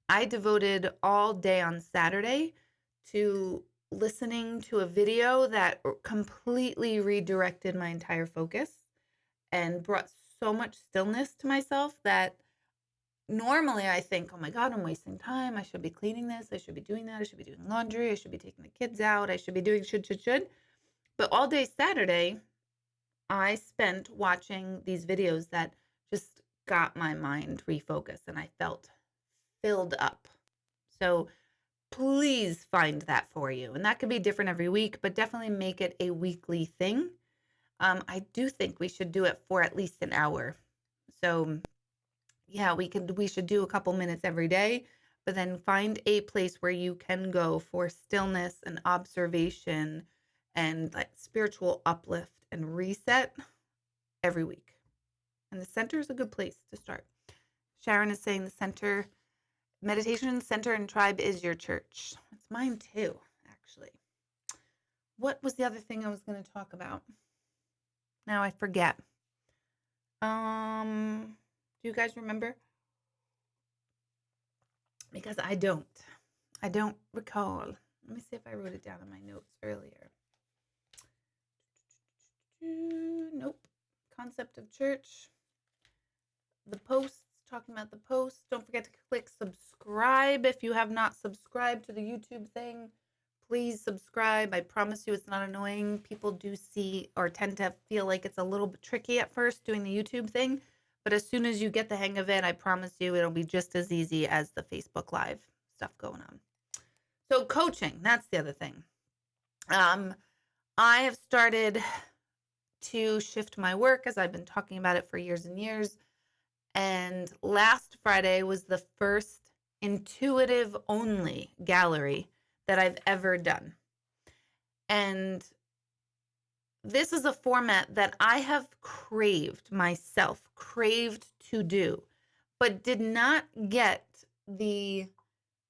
I devoted all day on Saturday to listening to a video that completely redirected my entire focus and brought so much stillness to myself that normally I think, oh my God, I'm wasting time. I should be cleaning this. I should be doing that. I should be doing laundry. I should be taking the kids out. I should be doing should. But all day Saturday, I spent watching these videos that just got my mind refocused, and I felt filled up. So please find that for you. And that could be different every week, but definitely make it a weekly thing. I do think we should do it for at least an hour. So yeah, we should do a couple minutes every day, but then find a place where you can go for stillness and observation and like spiritual uplift and reset every week. And the center is a good place to start. Sharon is saying the center, meditation center and tribe is your church. It's mine too, actually. What was the other thing I was going to talk about? Now I forget. Do you guys remember? Because I don't recall. Let me see if I wrote it down in my notes earlier. Nope. Concept of church. The posts, talking about the posts. Don't forget to click subscribe if you have not subscribed to the YouTube thing. Please subscribe. I promise you it's not annoying. People do see or tend to feel like it's a little bit tricky at first doing the YouTube thing. But as soon as you get the hang of it, I promise you it'll be just as easy as the Facebook Live stuff going on. So coaching, that's the other thing. I have started to shift my work, as I've been talking about it for years and years. And last Friday was the first intuitive only gallery that I've ever done. And this is a format that I have craved to do, but did not get the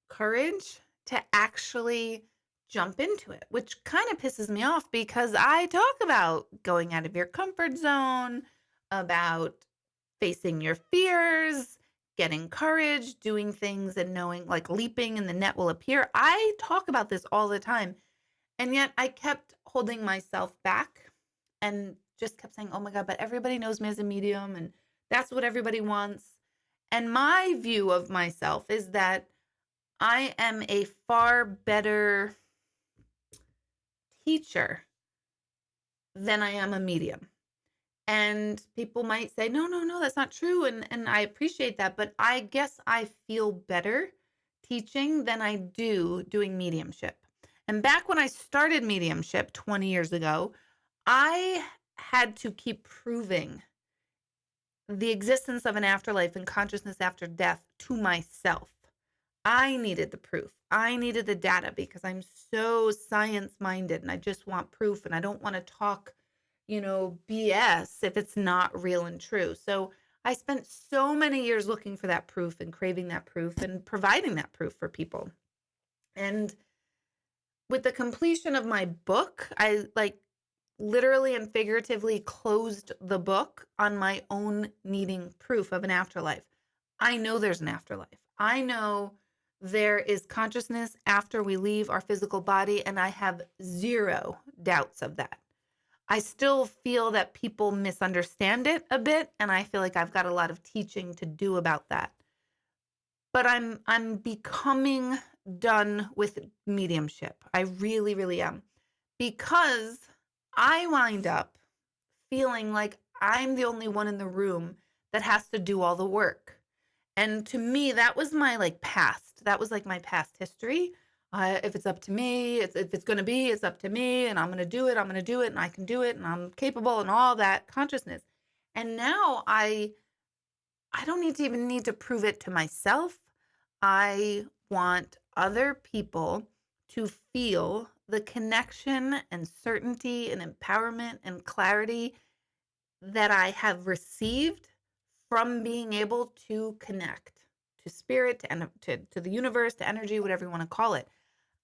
courage to actually jump into it, which kind of pisses me off because I talk about going out of your comfort zone, about facing your fears, getting courage, doing things and knowing, like leaping and the net will appear. I talk about this all the time. And yet I kept holding myself back and just kept saying, oh my God, but everybody knows me as a medium and that's what everybody wants. And my view of myself is that I am a far better teacher than I am a medium. And people might say, no, that's not true. And I appreciate that. But I guess I feel better teaching than I do doing mediumship. And back when I started mediumship 20 years ago, I had to keep proving the existence of an afterlife and consciousness after death to myself. I needed the proof. I needed the data because I'm so science-minded and I just want proof and I don't want to talk, BS if it's not real and true. So I spent so many years looking for that proof and craving that proof and providing that proof for people. And with the completion of my book, I literally and figuratively closed the book on my own needing proof of an afterlife. I know there's an afterlife. I know there is consciousness after we leave our physical body, and I have zero doubts of that. I still feel that people misunderstand it a bit, and I feel like I've got a lot of teaching to do about that. But I'm becoming done with mediumship. I really, really am. Because I wind up feeling like I'm the only one in the room that has to do all the work. And to me, that was my past. That was my past history. If it's up to me, if it's going to be, it's up to me and I'm going to do it. I'm going to do it and I can do it and I'm capable and all that consciousness. And now I don't need to prove it to myself. I want other people to feel the connection and certainty and empowerment and clarity that I have received from being able to connect to spirit and to the universe, to energy, whatever you want to call it.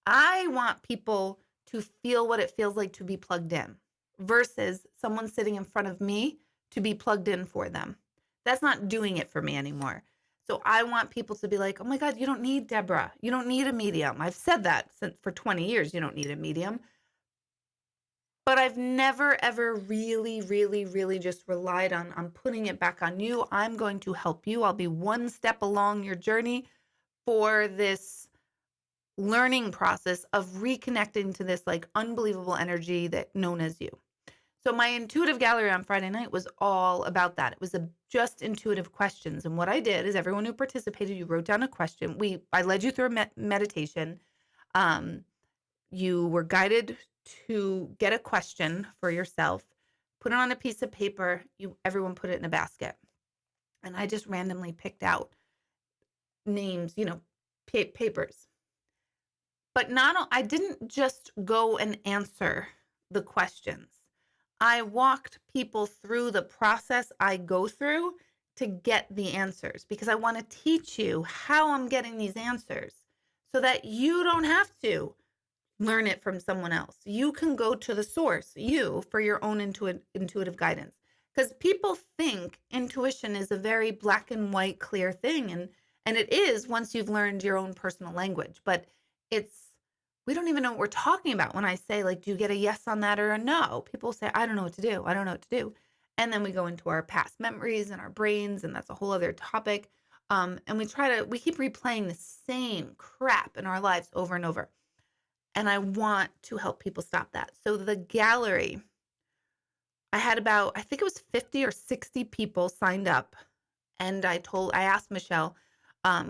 I want people to feel what it feels like to be plugged in versus someone sitting in front of me to be plugged in for them. That's not doing it for me anymore. So I want people to be like, oh my God, you don't need Deborah. You don't need a medium. I've said that for 20 years. You don't need a medium. But I've never, ever really, really, really just relied on putting it back on you. I'm going to help you. I'll be one step along your journey for this learning process of reconnecting to this unbelievable energy that known as you. So my intuitive gallery on Friday night was all about that. It was just intuitive questions. And what I did is everyone who participated, you wrote down a question. I led you through a meditation. You were guided to get a question for yourself, put it on a piece of paper. Everyone put it in a basket. And I just randomly picked out names, papers. But I didn't just go and answer the questions. I walked people through the process I go through to get the answers because I want to teach you how I'm getting these answers so that you don't have to learn it from someone else. You can go to the source, for your own intuitive guidance. Because people think intuition is a very black and white, clear thing. And it is once you've learned your own personal language. But it's we don't even know what we're talking about when I say, like, do you get a yes on that or a no? People say, I don't know what to do. I don't know what to do. And then we go into our past memories and our brains, and that's a whole other topic. And we keep replaying the same crap in our lives over and over. And I want to help people stop that. So the gallery, I had about, I think it was 50 or 60 people signed up. And I asked Michelle,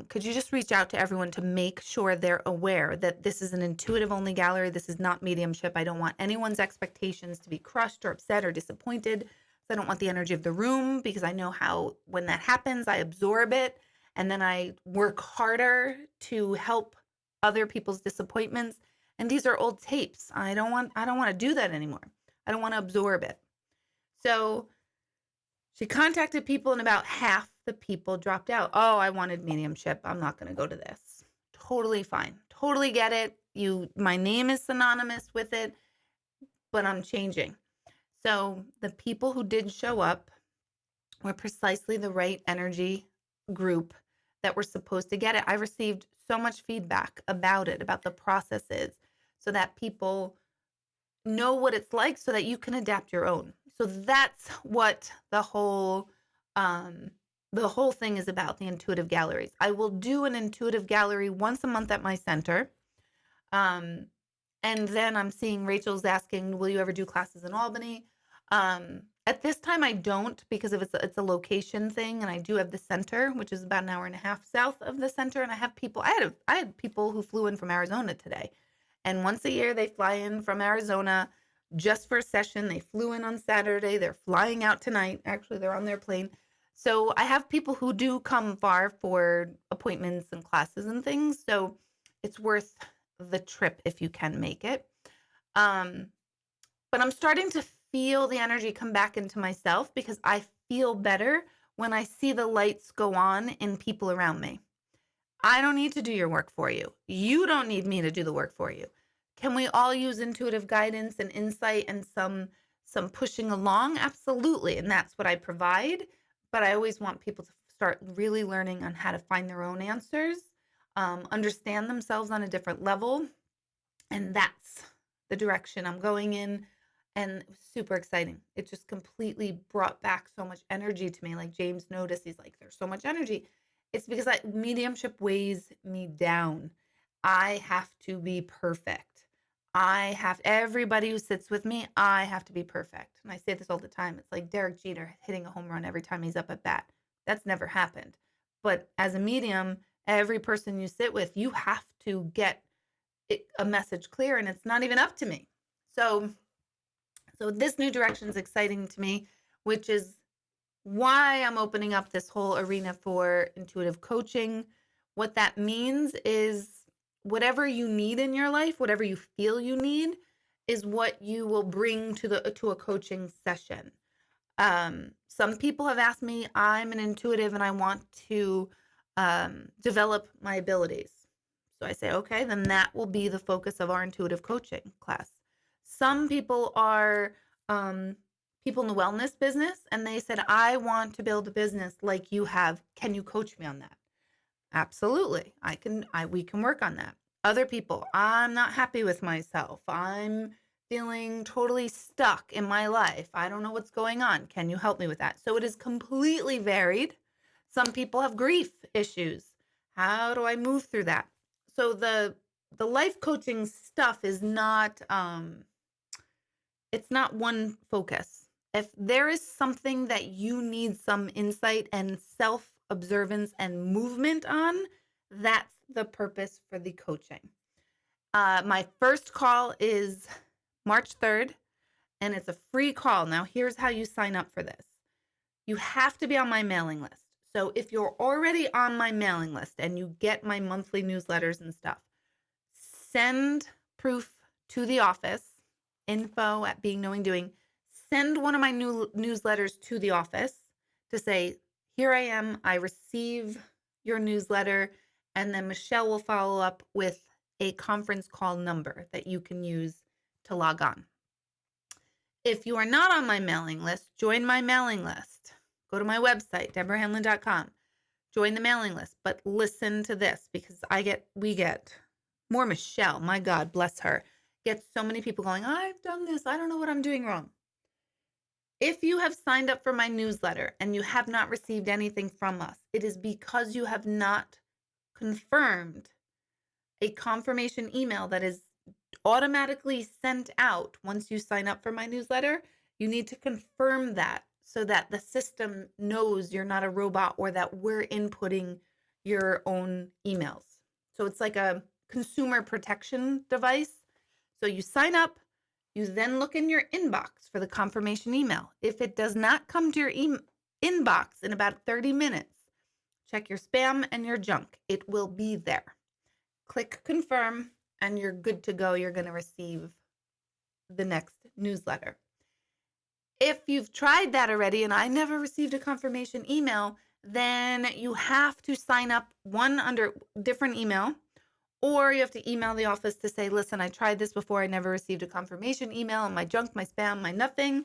could you just reach out to everyone to make sure they're aware that this is an intuitive only gallery? This is not mediumship. I don't want anyone's expectations to be crushed or upset or disappointed. So I don't want the energy of the room, because I know how, when that happens, I absorb it and then I work harder to help other people's disappointments. And these are old tapes. I don't want to do that anymore. I don't want to absorb it. So she contacted people, and about half the people dropped out. Oh, I wanted mediumship. I'm not going to go to this. Totally fine. Totally get it. My name is synonymous with it, but I'm changing. So the people who did show up were precisely the right energy group that were supposed to get it. I received so much feedback about it, about the processes, so that people know what it's like, so that you can adapt your own. So that's what the whole thing is about, the intuitive galleries. I will do an intuitive gallery once a month at my center. Um, and then I'm seeing Rachel's asking, will you ever do classes in Albany? At this time I don't, because of it's a location thing, and I do have the center, which is about an hour and a half south of the center, and I had people who flew in from Arizona today. And once a year, they fly in from Arizona just for a session. They flew in on Saturday. They're flying out tonight. Actually, they're on their plane. So I have people who do come far for appointments and classes and things. So it's worth the trip if you can make it. But I'm starting to feel the energy come back into myself, because I feel better when I see the lights go on in people around me. I don't need to do your work for you. You don't need me to do the work for you. Can we all use intuitive guidance and insight and some pushing along? Absolutely. And that's what I provide. But I always want people to start really learning on how to find their own answers, understand themselves on a different level. And that's the direction I'm going in. And it was super exciting. It just completely brought back so much energy to me. Like James noticed, he's like, there's so much energy. It's because mediumship weighs me down. I have to be perfect. Everybody who sits with me, I have to be perfect. And I say this all the time. It's like Derek Jeter hitting a home run every time he's up at bat. That's never happened. But as a medium, every person you sit with, you have to get a message clear, and it's not even up to me. So this new direction is exciting to me, which is why I'm opening up this whole arena for intuitive coaching. What that means is whatever you need in your life, whatever you feel you need, is what you will bring to a coaching session. Some people have asked me, I'm an intuitive and I want to develop my abilities. So I say, okay, then that will be the focus of our intuitive coaching class. Some people are people in the wellness business, and they said, I want to build a business like you have. Can you coach me on that? Absolutely. We can work on that. Other people, I'm not happy with myself. I'm feeling totally stuck in my life. I don't know what's going on. Can you help me with that? So it is completely varied. Some people have grief issues. How do I move through that? So the life coaching stuff is not it's not one focus. If there is something that you need some insight and self-observance and movement on, that's the purpose for the coaching. My first call is March 3rd, and it's a free call. Now, here's how you sign up for this. You have to be on my mailing list. So if you're already on my mailing list and you get my monthly newsletters and stuff, send proof to the office, info@beingknowingdoing. Send one of my new newsletters to the office to say, here I am, I receive your newsletter, and then Michelle will follow up with a conference call number that you can use to log on. If you are not on my mailing list, join my mailing list. Go to my website, deborahhanlon.com. Join the mailing list, but listen to this, because we get More Michelle, my God, bless her, gets so many people going, I've done this. I don't know what I'm doing wrong. If you have signed up for my newsletter and you have not received anything from us, it is because you have not confirmed a confirmation email that is automatically sent out once you sign up for my newsletter. You need to confirm that so that the system knows you're not a robot or that we're inputting your own emails. So it's like a consumer protection device. So you sign up, you then look in your inbox for the confirmation email. If it does not come to your inbox in about 30 minutes, check your spam and your junk. It will be there. Click confirm and you're good to go. You're going to receive the next newsletter. If you've tried that already and I never received a confirmation email, then you have to sign up one under different email, or you have to email the office to say, listen, I tried this before. I never received a confirmation email, and my junk, my spam, my nothing.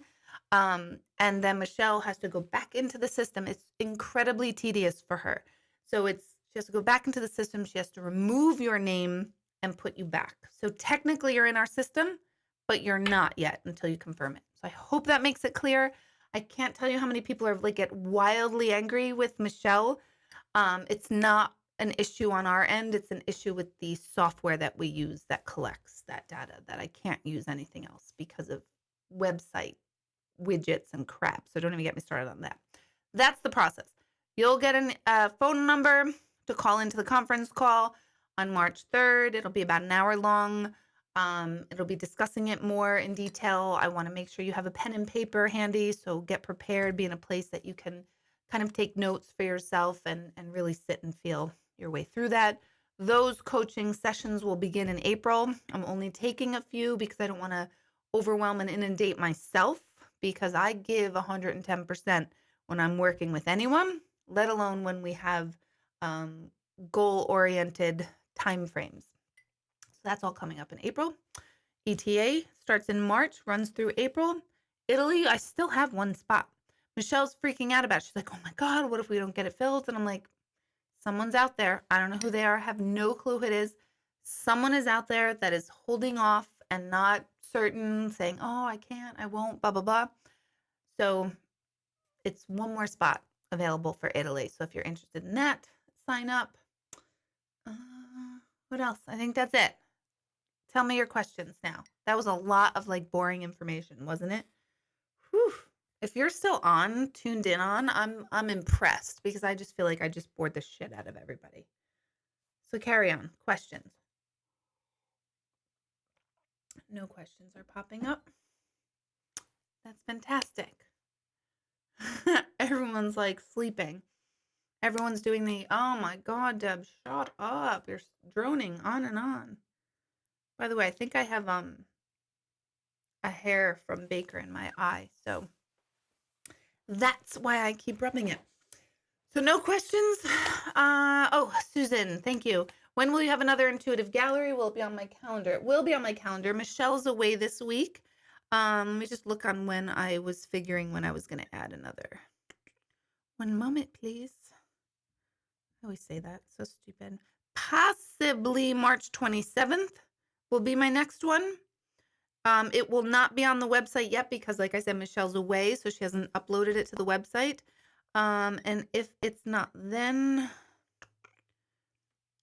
And then Michelle has to go back into the system. It's incredibly tedious for her. So she has to go back into the system. She has to remove your name and put you back. So technically you're in our system, but you're not yet until you confirm it. So I hope that makes it clear. I can't tell you how many people are get wildly angry with Michelle. It's not an issue on our end. It's an issue with the software that we use that collects that data, that I can't use anything else because of website widgets and crap. So don't even get me started on that. That's the process. You'll get a phone number to call into the conference call on March 3rd. It'll be about an hour long. It'll be discussing it more in detail. I want to make sure you have a pen and paper handy. So get prepared, be in a place that you can kind of take notes for yourself and really sit and feel your way through that. Those coaching sessions will begin in April. I'm only taking a few because I don't want to overwhelm and inundate myself, because I give 110% when I'm working with anyone, let alone when we have goal-oriented timeframes. So that's all coming up in April. ETA starts in March, runs through April. Italy, I still have one spot. Michelle's freaking out about it. She's like, oh my God, what if we don't get it filled? And I'm like, someone's out there. I don't know who they are. I have no clue who it is. Someone is out there that is holding off and not certain, saying, oh, I can't, I won't, blah, blah, blah. So it's one more spot available for Italy. So if you're interested in that, sign up. What else? I think that's it. Tell me your questions now. That was a lot of boring information, wasn't it? Whew. If you're still tuned in on, I'm impressed, because I just feel like I just bored the shit out of everybody. So carry on. Questions. No questions are popping up. That's fantastic. Everyone's sleeping. Everyone's doing oh my God, Deb, shut up. You're droning on and on. By the way, I think I have a hair from Baker in my eye, so that's why I keep rubbing it. So no questions. Oh, Susan, thank you. When will you have another intuitive gallery? Will it be on my calendar? It will be on my calendar. Michelle's away this week. Let me just look on when I was figuring when I was going to add another. One moment, please. I always say that. So stupid. Possibly March 27th will be my next one. It will not be on the website yet because, like I said, Michelle's away, so she hasn't uploaded it to the website. And if it's not then,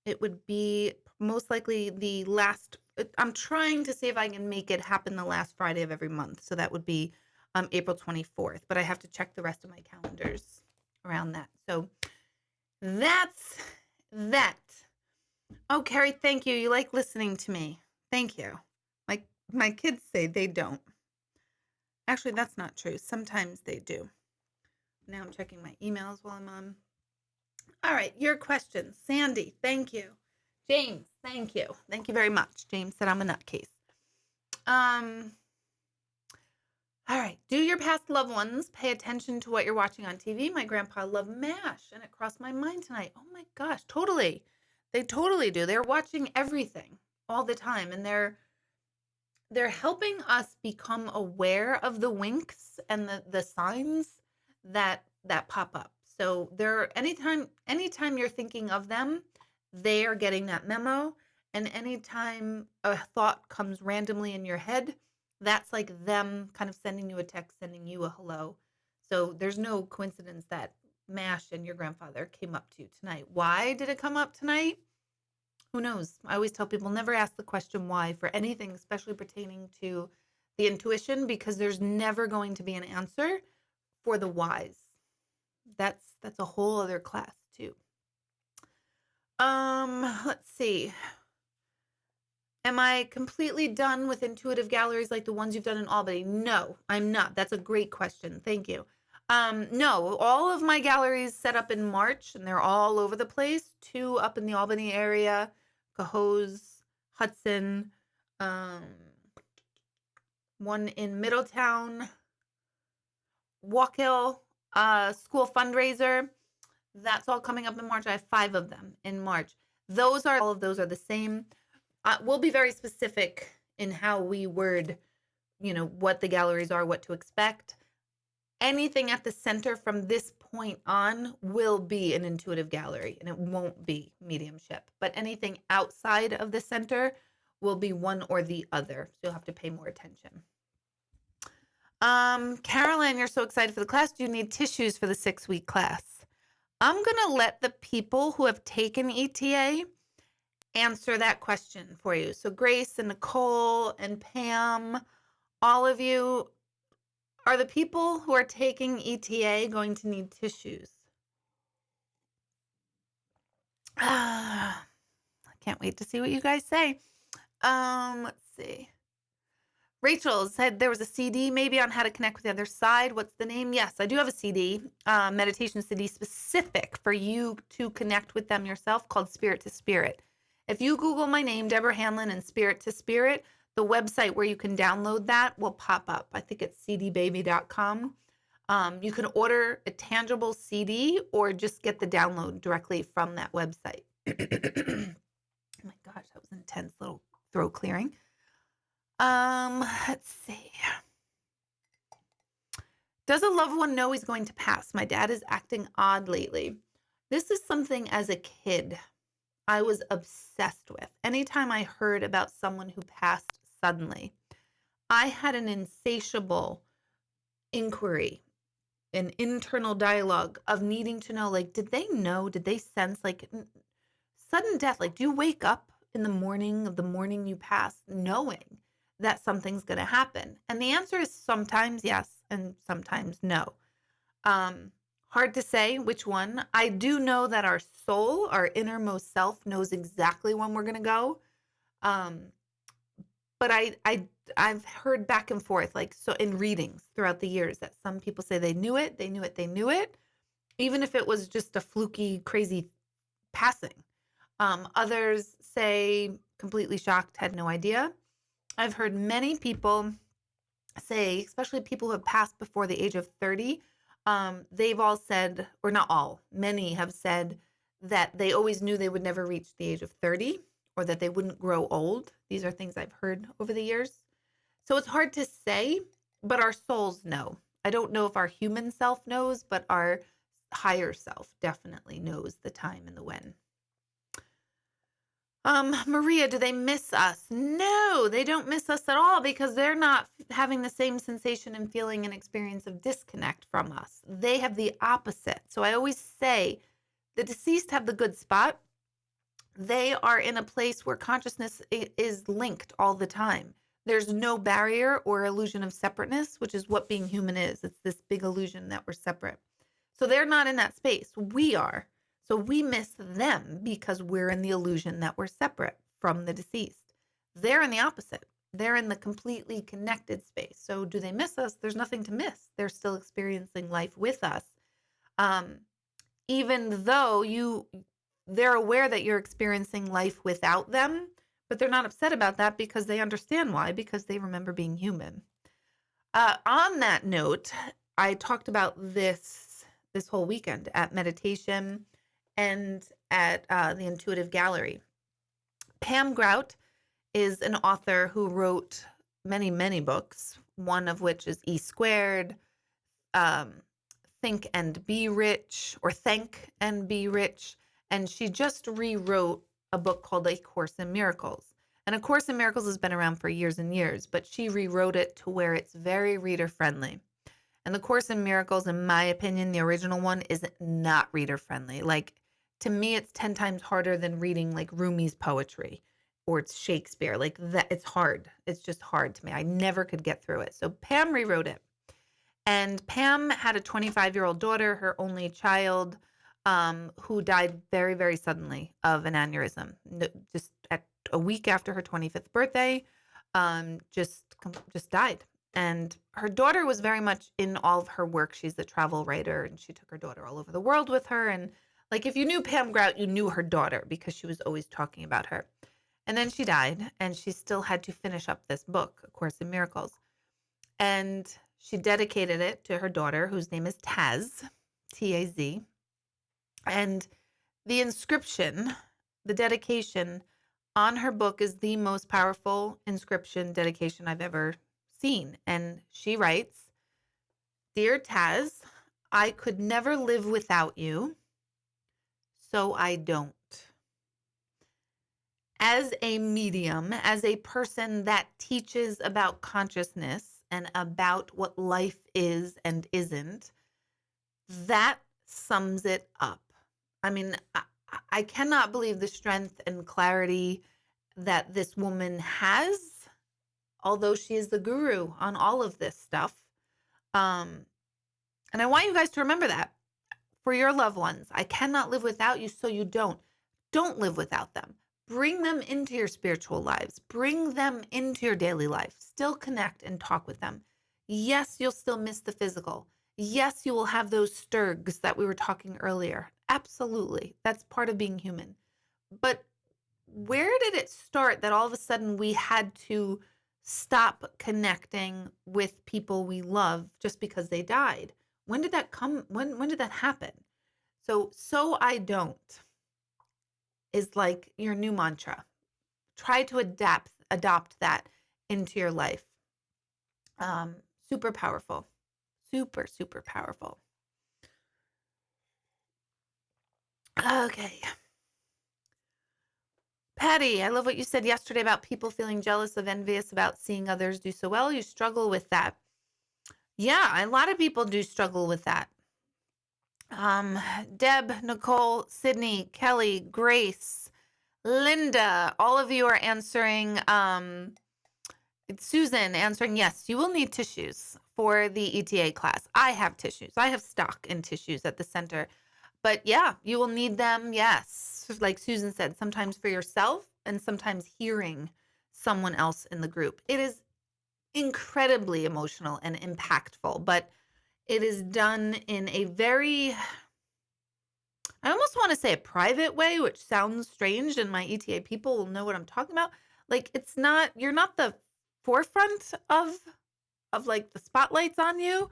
it would be most likely the last. I'm trying to see if I can make it happen the last Friday of every month. So that would be April 24th. But I have to check the rest of my calendars around that. So that's that. Oh, Carrie, thank you. You like listening to me. Thank you. My kids say they don't. Actually, that's not true. Sometimes they do. Now I'm checking my emails while I'm on. All right, your questions. Sandy, thank you. James, thank you. Thank you very much. James said I'm a nutcase. All right, do your past loved ones pay attention to what you're watching on TV? My grandpa loved MASH, and it crossed my mind tonight. Oh my gosh, totally. They totally do. They're watching everything all the time, and they're helping us become aware of the winks and the signs that pop up. So anytime you're thinking of them, they are getting that memo, And anytime a thought comes randomly in your head, that's like them kind of sending you a text, sending you a hello. So there's no coincidence that MASH and your grandfather came up to you tonight. Why did it come up tonight? Who knows? I always tell people never ask the question why for anything, especially pertaining to the intuition, because there's never going to be an answer for the whys. That's a whole other class too. Let's see. Am I completely done with intuitive galleries like the ones you've done in Albany? No, I'm not. That's a great question. Thank you. No, all of my galleries set up in March, and they're all over the place. 2 up in the Albany area, Cohoes, Hudson, um, 1 in Middletown, Walk-Hill, school fundraiser. That's all coming up in March. I have 5 of them in March. All of those are the same. We'll be very specific in how we word, what the galleries are, what to expect. Anything at the center from this point on will be an intuitive gallery, and it won't be mediumship. But anything outside of the center will be one or the other. So you'll have to pay more attention. Carolyn, you're so excited for the class. Do you need tissues for the 6-week class? I'm going to let the people who have taken ETA answer that question for you. So Grace and Nicole and Pam, all of you, are the people who are taking ETA going to need tissues? I can't wait to see what you guys say. Let's see. Rachel said there was a CD maybe on how to connect with the other side. What's the name? Yes, I do have a CD, meditation CD specific for you to connect with them yourself, called Spirit to Spirit. If you Google my name, Deborah Hanlon, and Spirit to Spirit, the website where you can download that will pop up. I think it's cdbaby.com. You can order a tangible CD or just get the download directly from that website. Oh my gosh, that was intense little throat clearing. Let's see. Does a loved one know he's going to pass? My dad is acting odd lately. This is something as a kid I was obsessed with. Anytime I heard about someone who passed suddenly, I had an insatiable inquiry, an internal dialogue of needing to know, like, did they know? Did they sense, like, sudden death? Like, do you wake up in the morning of the morning you pass knowing that something's going to happen? And the answer is sometimes yes and sometimes no. Hard to say which one. I do know that our soul, our innermost self, knows exactly when we're going to go. But I've heard back and forth, like, so in readings throughout the years, that some people say they knew it, even if it was just a fluky, crazy passing. Others say completely shocked, had no idea. I've heard many people say, especially people who have passed before the age of 30, they've all said, or not all, many have said that they always knew they would never reach the age of 30 or that they wouldn't grow old. These are things I've heard over the years. So it's hard to say, but our souls know. I don't know if our human self knows, but our higher self definitely knows the time and the when. Maria, do they miss us? No, they don't miss us at all, because they're not having the same sensation and feeling and experience of disconnect from us. They have the opposite. So I always say the deceased have the good spot. They are in a place where consciousness is linked all the time. There's no barrier or illusion of separateness, which is what being human is. It's this big illusion that we're separate. So they're not in that space. We are. So we miss them because we're in the illusion that we're separate from the deceased. They're in the opposite. They're in the completely connected space. So do they miss us? There's nothing to miss. They're still experiencing life with us. Even though they're aware that you're experiencing life without them, but they're not upset about that because they understand why, because they remember being human. On that note, I talked about this whole weekend at meditation and at the Intuitive Gallery. Pam Grout is an author who wrote many, many books, one of which is E Squared, Think and Be Rich, or Thank and Be Rich. And she just rewrote a book called A Course in Miracles. And A Course in Miracles has been around for years and years, but she rewrote it to where it's very reader friendly. And The Course in Miracles, in my opinion, the original one is not reader friendly. Like, to me, it's 10 times harder than reading like Rumi's poetry or it's Shakespeare. Like that, it's hard. It's just hard to me. I never could get through it. So Pam rewrote it. And Pam had a 25-year-old daughter, her only child, who died very, very suddenly of an aneurysm, just at a week after her 25th birthday, just died. And her daughter was very much in all of her work. She's a travel writer, and she took her daughter all over the world with her. And like, if you knew Pam Grout, you knew her daughter because she was always talking about her. And then she died, and she still had to finish up this book, A Course in Miracles. And she dedicated it to her daughter, whose name is Taz, T-A-Z. And the inscription, the dedication on her book is the most powerful inscription dedication I've ever seen. And she writes, "Dear Taz, I could never live without you, so I don't. As a medium, as a person that teaches about consciousness and about what life is and isn't, that sums it up. I mean, I cannot believe the strength and clarity that this woman has, although she is the guru on all of this stuff. And I want you guys to remember that for your loved ones. I cannot live without you, so you don't. Don't live without them. Bring them into your spiritual lives. Bring them into your daily life. Still connect and talk with them. Yes, you'll still miss the physical. Yes, you will have those sturgs that we were talking earlier. Absolutely. That's part of being human. But where did it start that all of a sudden we had to stop connecting with people we love just because they died? When did that come? When did that happen? So I don't is like your new mantra. Try to adopt that into your life. Super powerful. Super, super powerful. Okay. Patty, I love what you said yesterday about people feeling jealous of envious about seeing others do so well. You struggle with that. Yeah, a lot of people do struggle with that. Deb, Nicole, Sydney, Kelly, Grace, Linda, all of you are answering. It's Susan answering, yes, you will need tissues for the ETA class. I have tissues. I have stock in tissues at the center. But yeah, you will need them, yes. Like Susan said, sometimes for yourself and sometimes hearing someone else in the group. It is incredibly emotional and impactful, but it is done in a very, I almost want to say a private way, which sounds strange, and my ETA people will know what I'm talking about. Like, it's not, you're not the forefront of like the spotlights on you,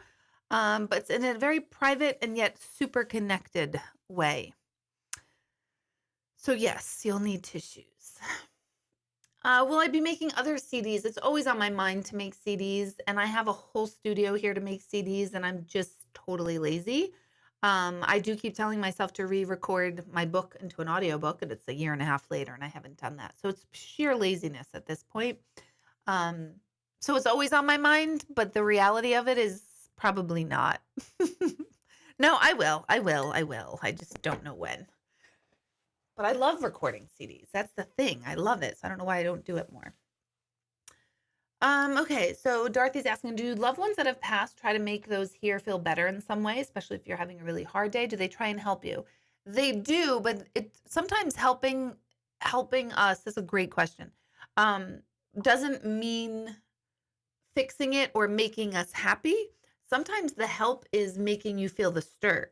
but it's in a very private and yet super connected way. So yes, you'll need tissues. Will I be making other CDs? It's always on my mind to make CDs, and I have a whole studio here to make CDs, and I'm just totally lazy. I do keep telling myself to re-record my book into an audiobook, and it's a year and a half later, and I haven't done that. So it's sheer laziness at this point. So it's always on my mind, but the reality of it is probably not. No, I will. I just don't know when. But I love recording CDs. That's the thing. I love it. So I don't know why I don't do it more. Okay, so Dorothy's asking, do loved ones that have passed try to make those here feel better in some way, especially if you're having a really hard day? Do they try and help you? They do, but it sometimes helping us is a great question. Doesn't mean fixing it or making us happy. Sometimes the help is making you feel the stirg.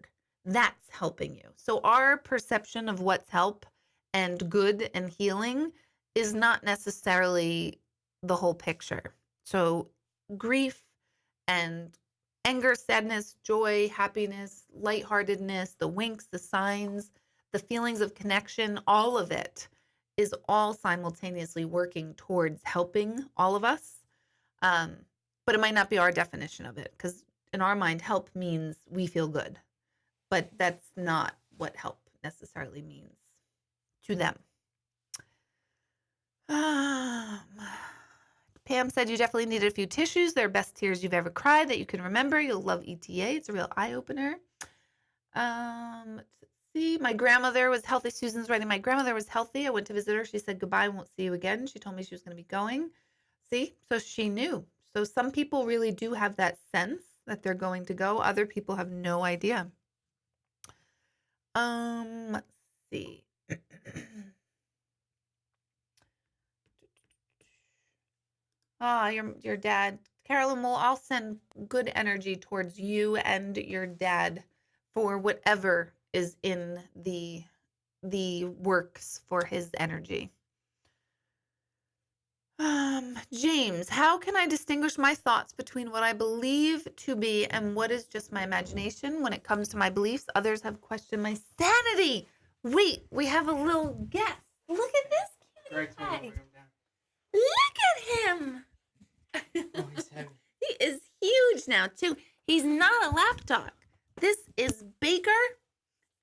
That's helping you. So our perception of what's help and good and healing is not necessarily the whole picture. So grief and anger, sadness, joy, happiness, lightheartedness, the winks, the signs, the feelings of connection, all of it is all simultaneously working towards helping all of us. But it might not be our definition of it, because in our mind, help means we feel good. But that's not what help necessarily means to them. Pam said you definitely needed a few tissues. They're best tears you've ever cried that you can remember. You'll love ETA. It's a real eye-opener. Let's see. My grandmother was healthy. Susan's writing. My grandmother was healthy. I went to visit her. She said goodbye. Won't see you again. She told me she was going to be going. See? So she knew. So some people really do have that sense that they're going to go. Other people have no idea. Let's see. Your dad. Carolyn, I'll send good energy towards you and your dad for whatever is in the works for his energy. James, how can I distinguish my thoughts between what I believe to be and what is just my imagination? When it comes to my beliefs, others have questioned my sanity. Wait, we have a little guest. Look at this cutie pie. Look at him. Oh, he's heavy. He is huge now, too. He's not a lapdog. This is Baker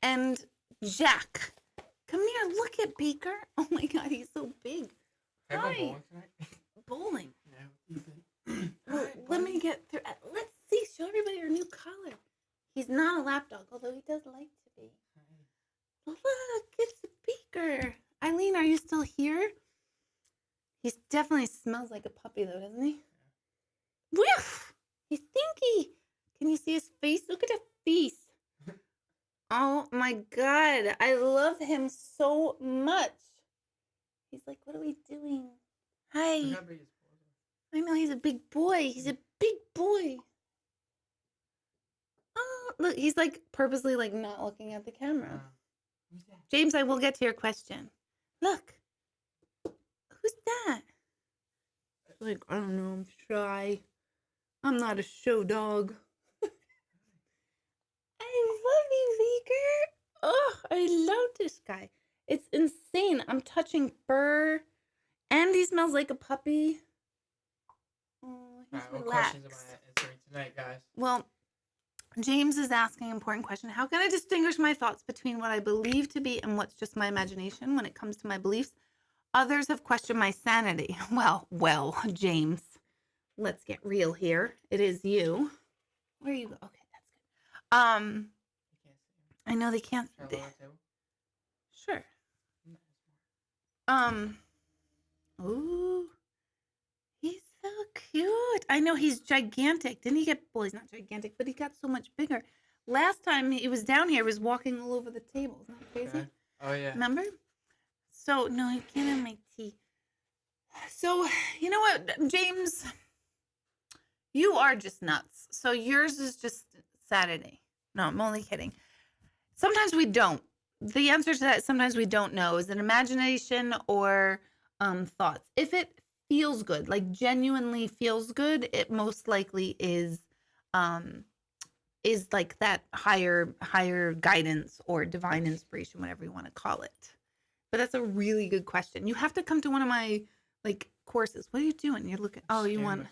and Jack. Come here, look at Baker. Oh my God, he's so big. Can I go Hi. bowling tonight? Bowling. No, Ethan. Well, let me get through. Let's see. Show everybody our new collar. He's not a lapdog, although he does like to be. Look, it's Baker. Eileen, are you still here? He definitely smells like a puppy, though, doesn't he? Whiff! He's stinky. Can you see his face? Look at his face. Oh my God. I love him so much. He's like, what are we doing? Hi. I know he's a big boy. He's a big boy. Oh, look, he's like purposely like not looking at the camera. James, I will get to your question. Look. Who's that? Like, I don't know, I'm shy. I'm not a show dog. I love you, Baker. Oh, I love this guy. It's insane. I'm touching fur. And he smells like a puppy. Oh, he's What relaxed. questions am I answering tonight, guys? Well, James is asking an important question. How can I distinguish my thoughts between what I believe to be and what's just my imagination when it comes to my beliefs? Others have questioned my sanity. Well, James, let's get real here. It is you. Where are you? Okay, that's good. I know they can't. Sure. Ooh, he's so cute. I know he's gigantic. Didn't he get? Well, he's not gigantic, but he got so much bigger. Last time he was down here, he was walking all over the table. Isn't that crazy? Okay. Oh yeah. Remember? So no, you can't have my tea. So you know what, James? You are just nuts. So yours is just Saturday. No, I'm only kidding. Sometimes we don't. The answer to that, sometimes we don't know, is it imagination or thoughts. If it feels good, like genuinely feels good, it most likely is like that higher guidance or divine inspiration, whatever you want to call it. But that's a really good question. You have to come to one of my like courses. What are you doing? You're looking. Oh, you want?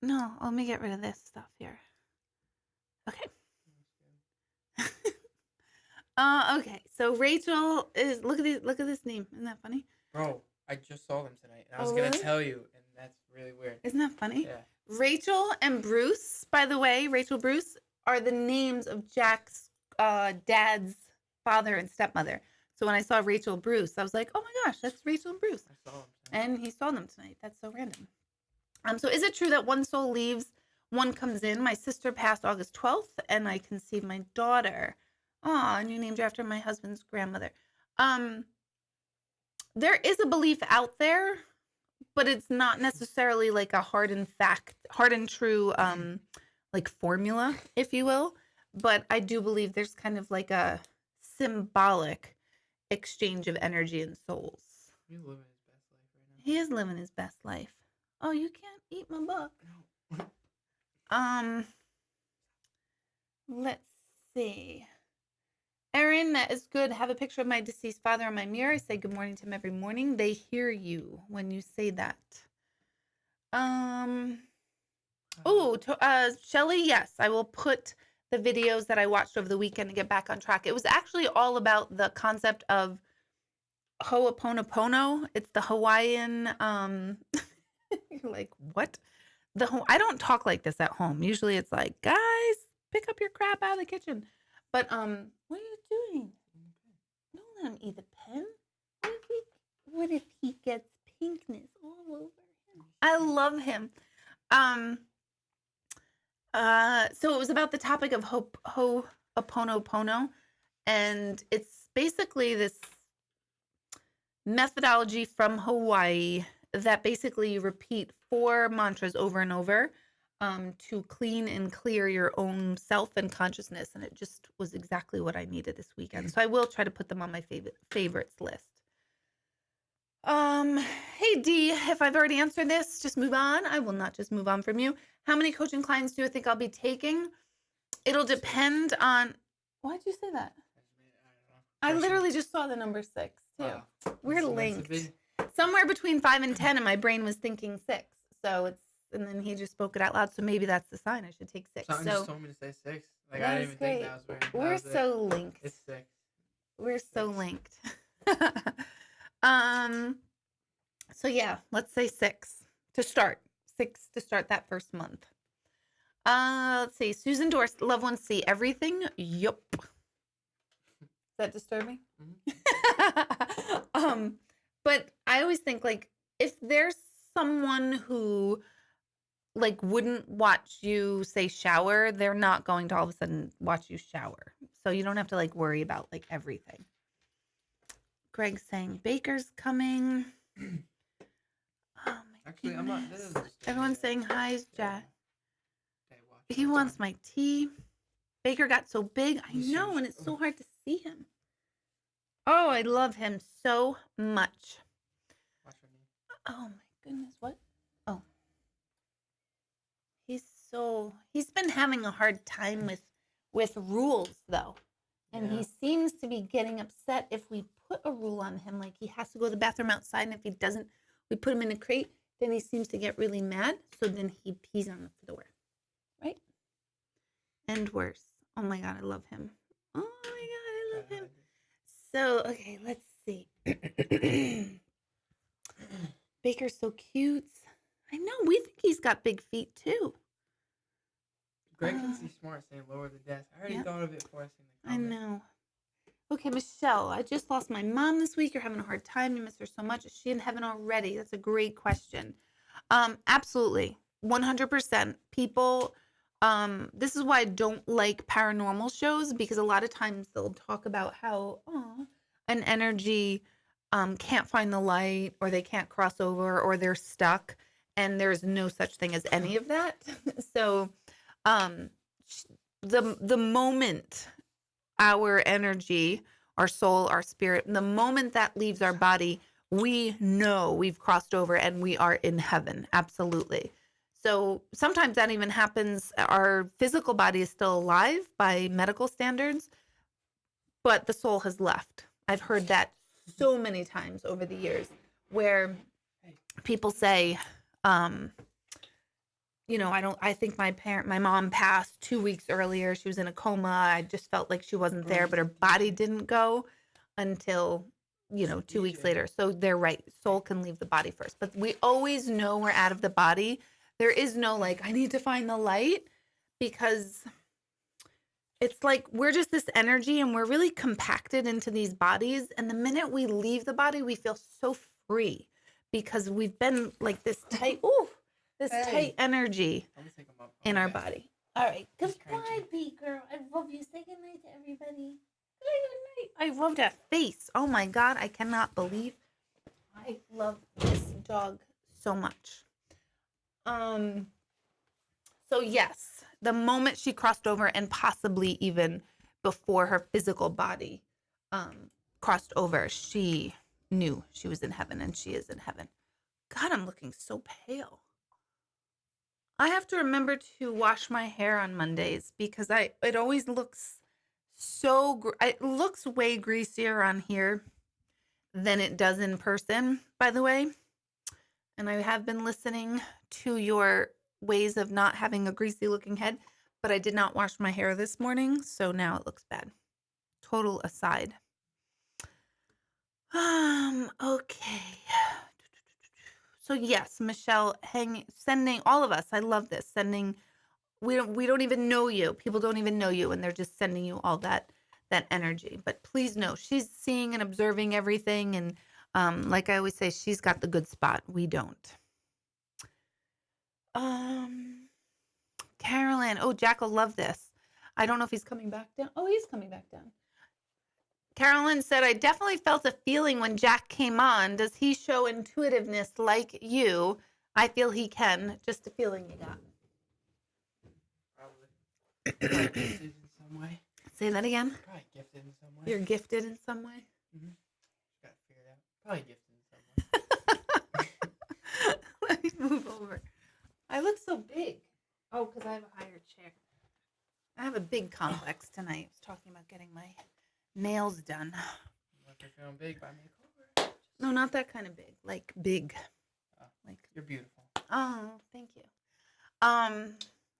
No, let me get rid of this stuff here. Okay. Okay. So Rachel is look at this name. Isn't that funny? Bro, I just saw them tonight, and I was gonna tell you, and that's really weird. Isn't that funny? Yeah. Rachel and Bruce, by the way, Rachel Bruce are the names of Jack's dad's father and stepmother. So when I saw Rachel Bruce, I was like, oh my gosh, that's Rachel and Bruce. I saw them tonight. And he saw them tonight. That's so random. So is it true that one soul leaves, one comes in? My sister passed August 12th, and I conceived my daughter. Oh, and you named her after my husband's grandmother. There is a belief out there, but it's not necessarily like a hard and true, like formula, if you will. But I do believe there's kind of like a symbolic exchange of energy and souls. He's living his best life right now. He is living his best life. Oh, you can't eat my book. No. Let's see. Erin, that is good. Have a picture of my deceased father on my mirror. I say good morning to him every morning. They hear you when you say that. Shelly, yes, I will put the videos that I watched over the weekend to get back on track. It was actually all about the concept of Ho'oponopono. It's the Hawaiian You're like, what? I don't talk like this at home. Usually it's like, guys, pick up your crap out of the kitchen. But what are you doing? Don't let him eat the pen. What if he gets pinkness all over him? I love him. Um so it was about the topic of Ho'oponopono, and it's basically this methodology from Hawaii that basically you repeat 4 mantras over and over to clean and clear your own self and consciousness. And it just was exactly what I needed this weekend. So I will try to put them on my favorites list. Hey D, if I've already answered this, just move on. I will not just move on from you. How many coaching clients do you think I'll be taking? It'll depend on. Why'd you say that? I literally just saw the number 6 too. Wow. We're linked. Somewhere between 5 and 10, and my brain was thinking 6. So it's, and then he just spoke it out loud. So maybe that's the sign. I should take 6. Something so just told me to say 6. Like I didn't even think that was weird. We're so linked. It's 6. We're so linked. So yeah, let's say 6 to start. 6 to start that first month. Let's see. Susan Dorst, loved ones see everything. Yup. Is that disturbing? Mm-hmm. But I always think, like, if there's someone who like wouldn't watch you say shower, they're not going to all of a sudden watch you shower. So you don't have to like worry about like everything. Greg's saying Baker's coming. Oh my Actually, goodness. I'm not. Everyone's saying hi, Jack. He wants my tea. Baker got so big. I know, and it's so hard to see him. Oh, I love him so much. Oh my goodness, what? Oh. He's been having a hard time with rules though. And he seems to be getting upset if we put a rule on him, like he has to go to the bathroom outside, and if he doesn't, we put him in a crate, then he seems to get really mad. So then he pees on the floor. Right? And worse. Oh my God, I love him. Oh my God, I love him. So, okay, let's see. Baker's so cute. I know, we think he's got big feet too. Greg thinks he's smart saying lower the desk. I already thought of it before I seen the comment. I know. Okay, Michelle, I just lost my mom this week. You're having a hard time. You miss her so much. Is she in heaven already? That's a great question. Absolutely. 100%. People, this is why I don't like paranormal shows, because a lot of times they'll talk about how an energy can't find the light, or they can't cross over, or they're stuck. And there's no such thing as any of that. So the moment our energy, our soul, our spirit, the moment that leaves our body, we know we've crossed over and we are in heaven. Absolutely. So sometimes that even happens. Our physical body is still alive by medical standards, but the soul has left. I've heard that so many times over the years, where people say, I think my mom passed 2 weeks earlier. She was in a coma. I just felt like she wasn't there, but her body didn't go until, 2 weeks later. So they're right. Soul can leave the body first, but we always know we're out of the body. There is no like, I need to find the light, because it's like we're just this energy and we're really compacted into these bodies. And the minute we leave the body, we feel so free, because we've been like this tight, tight energy in our body. All right. Goodbye, Baker. I love you. Say goodnight to everybody. Good night. I love that face. Oh my God. I cannot believe I love this dog so much. So yes, the moment she crossed over, and possibly even before her physical body crossed over, she knew she was in heaven, and she is in heaven. God, I'm looking so pale. I have to remember to wash my hair on Mondays, because it always looks it looks way greasier on here than it does in person, by the way. And I have been listening to your ways of not having a greasy looking head, but I did not wash my hair this morning, so now it looks bad. Total aside. Okay. So yes, Michelle, sending all of us. I love this. Sending we don't even know you. People don't even know you, and they're just sending you all that energy. But please know she's seeing and observing everything, and like I always say, she's got the good spot. We don't. Um, Carolyn. Oh, Jack will love this. I don't know if he's coming back down. Oh, he's coming back down. Carolyn said, I definitely felt a feeling when Jack came on. Does he show intuitiveness like you? I feel he can. Just a feeling you got. Probably gifted in some way. Say that again. Probably gifted in some way. You're gifted in some way? Mm-hmm. Got to figure it out. Probably gifted in some way. Let me move over. I look so big. Oh, because I have a higher chair. I have a big complex tonight. I was talking about getting my nails done. Look, you're feeling big by makeover. No, not that kind of big. Like big. Like you're beautiful. Oh, thank you.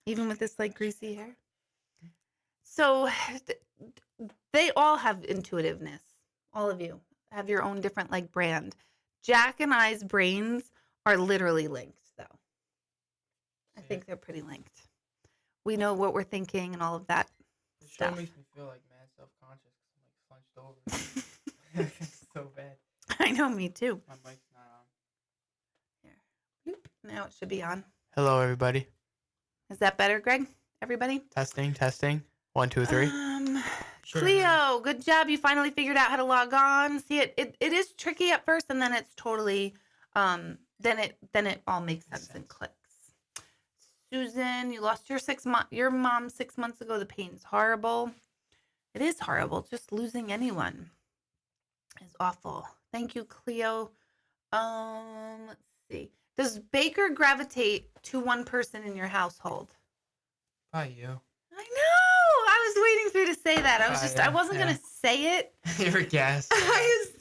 Even with this like greasy hair. So they all have intuitiveness. All of you have your own different like brand. Jack and I's brains are literally linked though. I think they're pretty linked. We know what we're thinking and all of that stuff. It makes me feel like mad self-conscious because I'm like slunched over. It's so bad. I know, me too. My mic's not on. Here. Bloop. Now it should be on. Hello, everybody. Is that better, Greg? Everybody? Testing. 1, 2, 3. Sure. Cleo, good job. You finally figured out how to log on. See, it is tricky at first, and then it's totally, then it all makes sense and clicks. Susan, you lost your mom 6 months ago. The pain's horrible. It is horrible. Just losing anyone is awful. Thank you, Cleo. Let's see. Does Baker gravitate to one person in your household? Probably you. I know. I was waiting for you to say that. I wasn't gonna say it. You're guessing. I was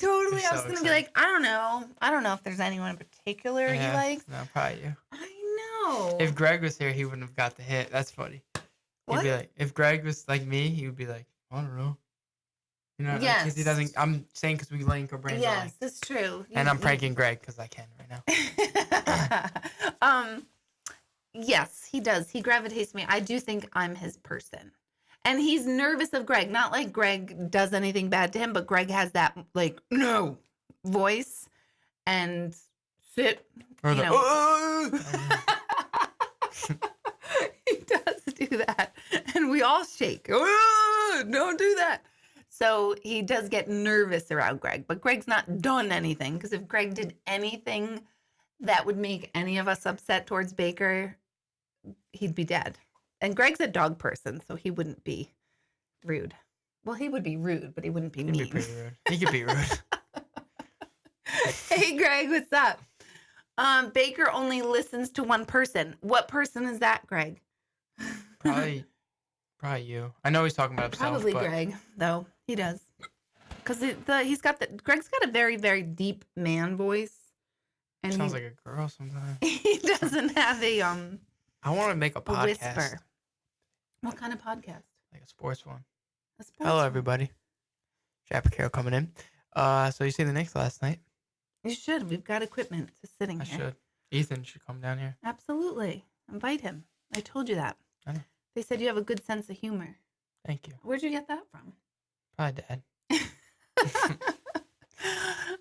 gonna be like, I don't know if there's anyone in particular he likes. No, probably you. I know. If Greg was here, he wouldn't have got the hit. That's funny. What? He'd be like, if Greg was like me, he would be like, I don't know. You know, yes. Because he doesn't. I'm saying because we link our brains. Yes, that's true. And I'm pranking Greg because I can right now. Yes, he does. He gravitates to me. I do think I'm his person. And he's nervous of Greg. Not like Greg does anything bad to him, but Greg has that, like, no voice and sit. Or you know. He does do that. And we all shake. Don't do that. So he does get nervous around Greg. But Greg's not done anything. Because if Greg did anything that would make any of us upset towards Baker, he'd be dead. And Greg's a dog person, so he wouldn't be rude. Well, he would be rude, but he wouldn't be mean. He'd be pretty rude. He could be rude. Hey, Greg, what's up? Baker only listens to one person. What person is that, Greg? Probably you. I know he's talking about himself. Probably Greg, though. He does. Because Greg's got a very, very deep man voice. And sounds like a girl sometimes. He doesn't have a I want to make a podcast. Whisper. What kind of podcast? Like a sports one. A sports Hello, one. everybody. Japper Carol coming in. So you seen the Knicks last night? You should. We've got equipment just sitting here. I should. Ethan should come down here. Absolutely. Invite him. I told you that. I know. They said you have a good sense of humor. Thank you. Where'd you get that from? Probably Dad.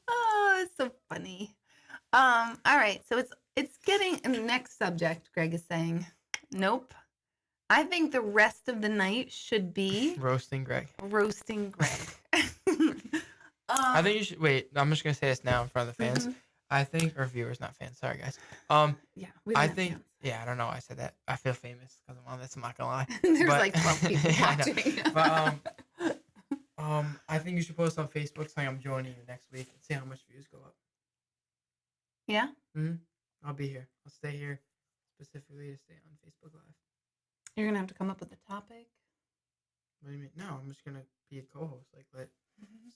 Oh, it's so funny. All right. So it's getting in the next subject, Greg is saying. Nope. I think the rest of the night should be roasting Greg. I think you should wait. I'm just gonna say this now in front of the fans. Mm-hmm. I think, or viewers, not fans. Sorry, guys. Yeah, I think. Fans. Yeah, I don't know why I said that. I feel famous because I'm on this. I'm not gonna lie. There's like 12 people watching. But I think you should post on Facebook saying I'm joining you next week and see how much views go up. Yeah. I'll be here. I'll stay here specifically to stay on Facebook Live. You're gonna have to come up with a topic. What do you mean? No, I'm just gonna be a co-host. Like let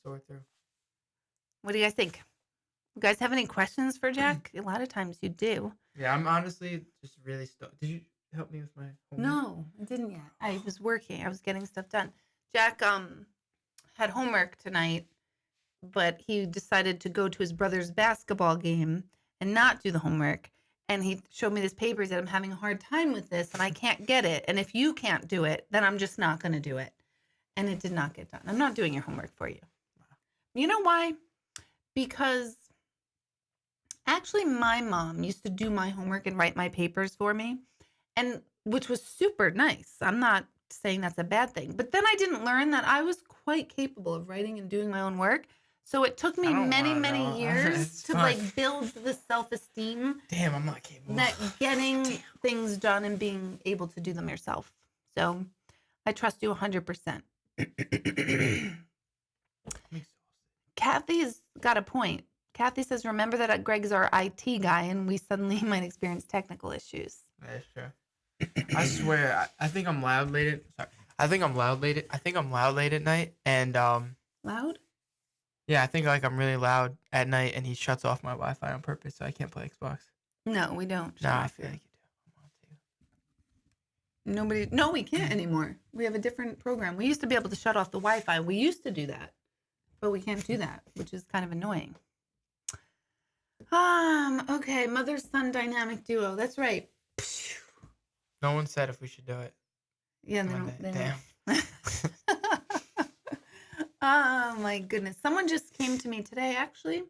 sort through. What do you guys think? You guys have any questions for Jack? A lot of times you do. Yeah, I'm honestly just really stoked. Did you help me with my homework? No, I didn't yet. I was working. I was getting stuff done. Jack had homework tonight, but he decided to go to his brother's basketball game and not do the homework. And he showed me this paper. He said, I'm having a hard time with this and I can't get it. And if you can't do it, then I'm just not going to do it. And it did not get done. I'm not doing your homework for you. You know why? Because actually my mom used to do my homework and write my papers for me, and which was super nice. I'm not saying that's a bad thing. But then I didn't learn that I was quite capable of writing and doing my own work. So it took I me don't many, want to many know. years It's to fine. like build the self-esteem Damn, I'm not capable. that getting Damn. things done and being able to do them yourself. So I trust you 100%. I'm exhausted. Kathy's got a point. Kathy says, remember that Greg's our IT guy and we suddenly might experience technical issues. That's true. I swear, I think I'm loud late at. Sorry, I think I'm loud late. I think I'm loud late at night, and Loud? yeah, I think like I'm really loud at night, and he shuts off my Wi-Fi on purpose, so I can't play Xbox. No, we don't. No, I feel like you do. I want to. Nobody. No, we can't anymore. We have a different program. We used to be able to shut off the Wi-Fi. We used to do that, but we can't do that, which is kind of annoying. Okay, mother-son dynamic duo. That's right. No one said if we should do it. Yeah, they Monday. don't. They Damn. don't. Oh my goodness! Someone just came to me today, actually,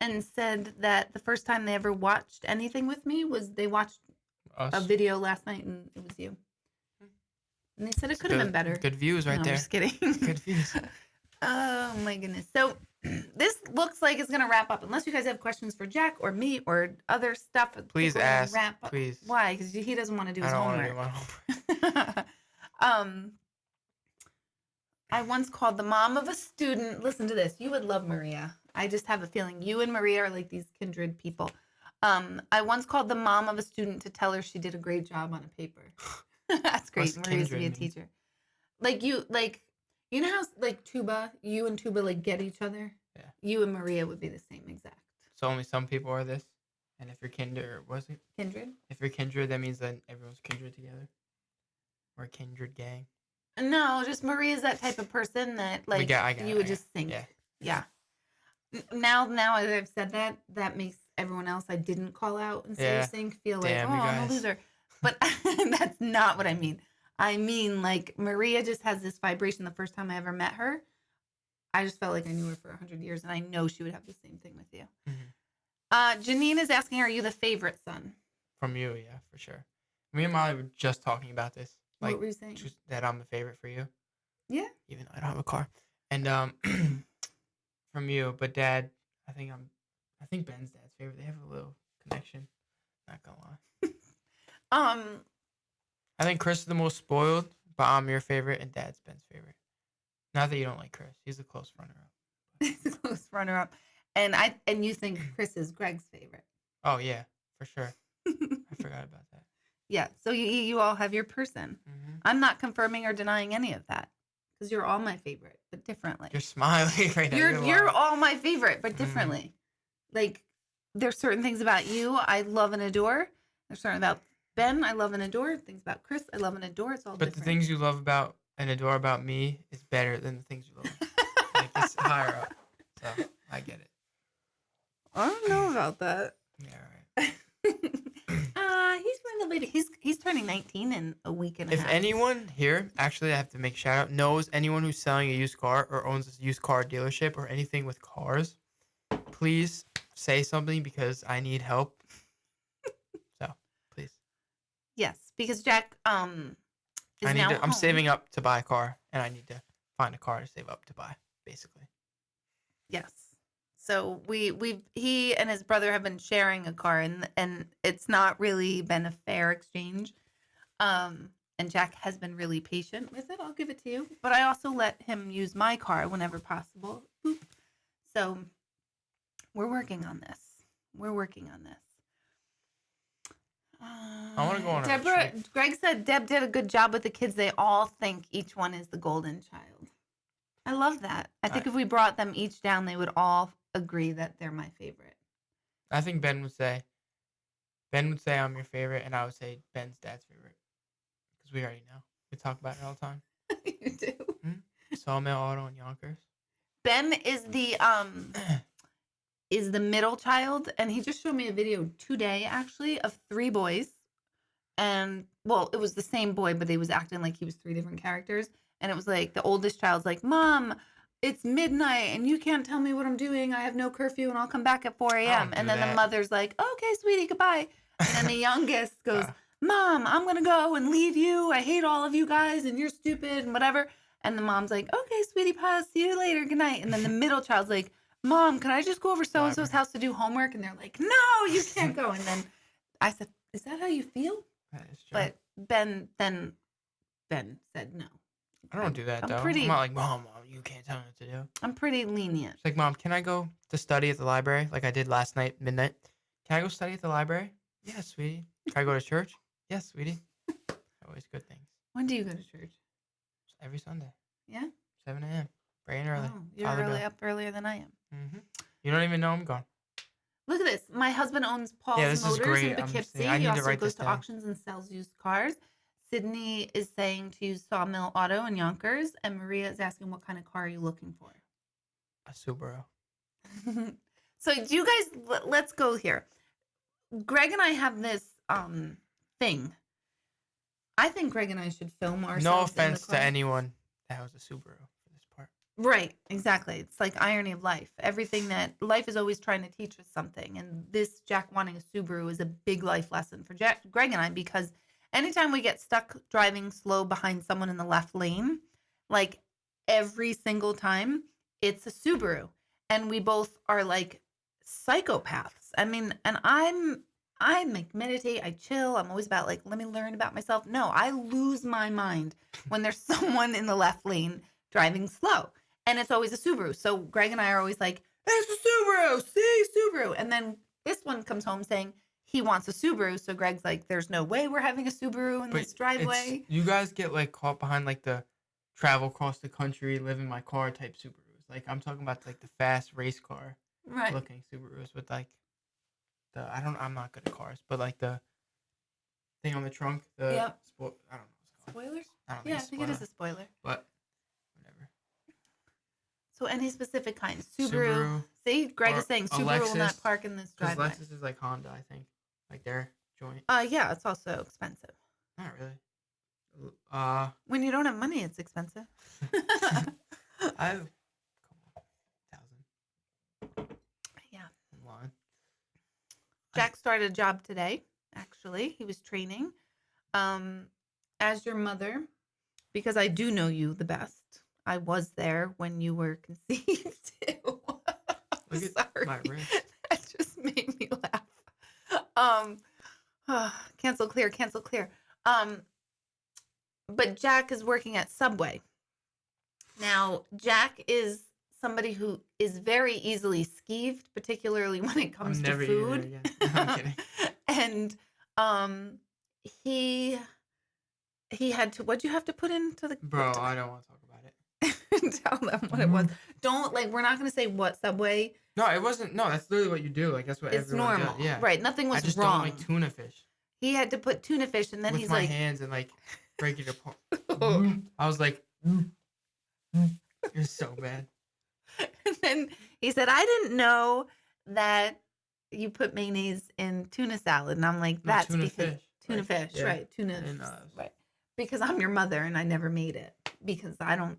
and said that the first time they ever watched anything with me was they watched a Us. video last night, and it was you. And they said it could have been better. Good views right No, I'm there. just kidding. Good views. Oh my goodness. So this looks like it's gonna wrap up. Unless you guys have questions for Jack or me or other stuff. I think Please we're gonna ask. Wrap up. Please. Why? Because he doesn't want to do I his don't want to do homework. my homework. I once called the mom of a student. Listen to this. You would love Maria. I just have a feeling you and Maria are like these kindred people. I once called the mom of a student to tell her she did a great job on a paper. That's great. What's Maria used to be a kindred mean? teacher. You know how like Tuba, you and Tuba like get each other? Yeah. You and Maria would be the same exact. So only some people are this, and if you're kindred, was it? Kindred? If you're kindred, that means that everyone's kindred together. We're a kindred gang. No, just Maria's that type of person that like you would just think. Yeah. Now as I've said that, that makes everyone else I didn't call out and say sync feel like, Damn, oh, you I'm a guys. loser. But that's not what I mean. I mean, like, Maria just has this vibration. The first time I ever met her, I just felt like I knew her for 100 years, and I know she would have the same thing with you. Mm-hmm. Janine is asking, are you the favorite son? From you, yeah, for sure. Me and Molly were just talking about this. Like, What were you saying? just that I'm the favorite for you. Yeah. Even though I don't have a car. And from you, but Dad, I think Ben's dad's favorite. They have a little connection. Not gonna lie. I think Chris is the most spoiled, but I'm your favorite, and Dad's Ben's favorite. Not that you don't like Chris; he's a close runner-up. He's a close runner-up, and you think Chris is Greg's favorite. Oh yeah, for sure. I forgot about that. Yeah, so you all have your person. Mm-hmm. I'm not confirming or denying any of that because you're all my favorite, but differently. You're smiling right now. You're all my favorite, but differently. Like there's certain things about you I love and adore. There's certain about Ben I love and adore. Things about Chris I love and adore. It's all But different. the things you love about and adore about me is better than the things you love. Like it's higher up. So I get it. I don't know about that. Yeah, right. He's renovated. He's turning 19 in a week and a If half. anyone here, actually, I have to make a shout out, knows anyone who's selling a used car or owns a used car dealership or anything with cars, please say something because I need help. So, please. Yes, because Jack is now I'm home. saving up to buy a car, and I need to find a car to save up to buy, basically. Yes. So he and his brother have been sharing a car, and it's not really been a fair exchange. And Jack has been really patient with it. I'll give it to you. But I also let him use my car whenever possible. Boop. So we're working on this. I want to go on a retreat. Greg said Deb did a good job with the kids. They all think each one is the golden child. I love that. I think if we brought them each down, they would all agree that they're my favorite. I think Ben would say I'm your favorite, and I would say Ben's dad's favorite. Because we already know. We talk about it all the time. You do. Mm-hmm. Sawmill Auto in Yonkers. Ben is the is the middle child, and he just showed me a video today, actually, of 3 boys. And well, it was the same boy, but he was acting like he was 3 different characters. And it was like the oldest child's like, "Mom, it's midnight and you can't tell me what I'm doing. I have no curfew and I'll come back at 4 I a.m." don't And do then the that. mother's like, "Okay, sweetie, goodbye." And then the youngest goes, Uh, "Mom, I'm gonna go and leave you. I hate all of you guys and you're stupid and whatever." And the mom's like, "Okay, sweetie pie, see you later. Good night." And then the middle child's like, "Mom, can I just go over so and so's library. house to do homework?" And they're like, "No, you can't go." And then I said, "Is that how you feel?" That is true. But Ben said no. I don't do that I'm though. I'm pretty not like, mom, you can't tell me what to do. I'm pretty lenient. It's like, Mom, can I go to study at the library like I did last night, midnight? Can I go study at the library? Yes, sweetie. Can I go to church? Yes, sweetie. Always good things. When do you go to church? Every Sunday, Yeah? 7 a.m. Bright and early. Oh, you're Father early Bill. up earlier than I am. Mm-hmm. You don't even know I'm gone. Look at this. My husband owns Yeah, Paul's this is Motors in great. I'm just saying, Poughkeepsie. I He need to also write goes this to down. auctions and sells used cars. Sydney is saying to use Sawmill Auto in Yonkers. And Maria is asking, what kind of car are you looking for? A Subaru. So do you guys, let's go here. Greg and I have this thing. I think Greg and I should film No ourselves in the offense to car. anyone that has a Subaru for this part. Right, exactly. It's like irony of life. Everything that life is always trying to teach us something. And this Jack wanting a Subaru is a big life lesson for Greg and I, because anytime we get stuck driving slow behind someone in the left lane, like every single time, it's a Subaru. And we both are like psychopaths. I mean, and I like meditate, I chill. I'm always about like, let me learn about myself. No, I lose my mind when there's someone in the left lane driving slow. And it's always a Subaru. So Greg and I are always like, it's a Subaru, see, Subaru. And then this one comes home saying he wants a Subaru. So Greg's like, there's no way we're having a Subaru in But this driveway. you guys get like caught behind like the travel across the country, live in my car type Subarus. Like I'm talking about like the fast race car Right. looking Subarus with like I'm not good at cars, but like the thing on the trunk, the Yep. I don't know what's called. Spoilers? I don't think Yeah, I it's a think it spoiler, is a spoiler. but whatever. So any specific kind? Subaru See, Greg or is saying a Subaru will not Lexus, park in this because driveway. Lexus is like Honda, I think, like their joint. Yeah, it's also expensive. Not really. When you don't have money, it's expensive. I've come on, 1,000. Yeah. Come on. Jack started a job today, actually. He was training. As your mother, because I do know you the best. I was there when you were conceived. Look at Sorry. my wrist. That just made me laugh. Cancel clear, cancel clear. But Jack is working at Subway. Now, Jack is somebody who is very easily skeeved, particularly when it comes I'm to never eating it food. again. I'm kidding. And he had to, what'd you have to put into the Bro, I don't want to talk about it. tell them what it was. Don't, like, we're not going to say what Subway. No, it wasn't. No, that's literally what you do. Like that's what It's everyone normal. does. Yeah. Right. Nothing was I just wrong. don't like tuna fish He had to put tuna fish, and then with he's my like, hands and like break it apart. oh. I was like, you're so bad. And then he said, I didn't know that you put mayonnaise in tuna salad. And I'm like, No, that's tuna because fish. tuna Like, fish, yeah. right? Tuna, I didn't know that was- right? Because I'm your mother, and I never made it because I don't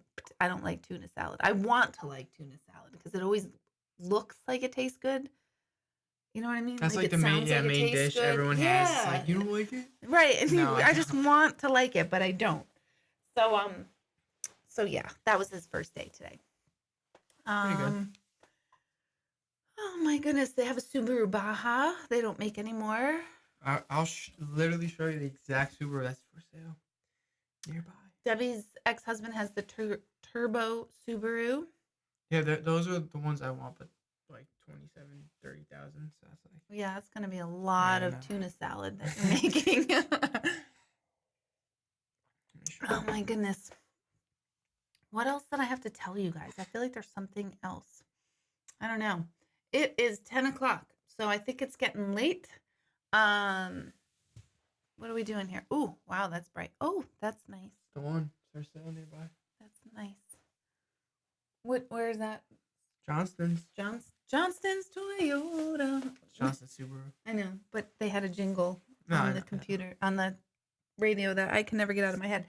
like tuna salad. I want to like tuna salad because it always looks like it tastes good. You know what I mean? That's like it the main, sounds like it main tastes dish good. everyone has. It's like, you don't like it? Right? And No, I I just don't. want to like it, but I don't. So yeah, that was his first day today. Pretty good. Oh my goodness, they have a Subaru Baja. They don't make anymore. I'll literally show you the exact Subaru that's for sale nearby. Debbie's ex-husband has the turbo Subaru. Yeah, those are the ones I want, but like 27, 30,000. So that's like, Yeah, that's going to be a lot Yeah, of no. tuna salad that you're making. Oh my goodness. What else did I have to tell you guys? I feel like there's something else. I don't know. It is 10 o'clock, so I think it's getting late. What are we doing here? Oh, wow, that's bright. Oh, that's nice. the one for sale nearby. That's nice. Where is that? Johnston's. Johnston's Toyota. Johnson Subaru. I know, but they had a jingle No, on I the know. computer, on the radio that I can never get out of my head.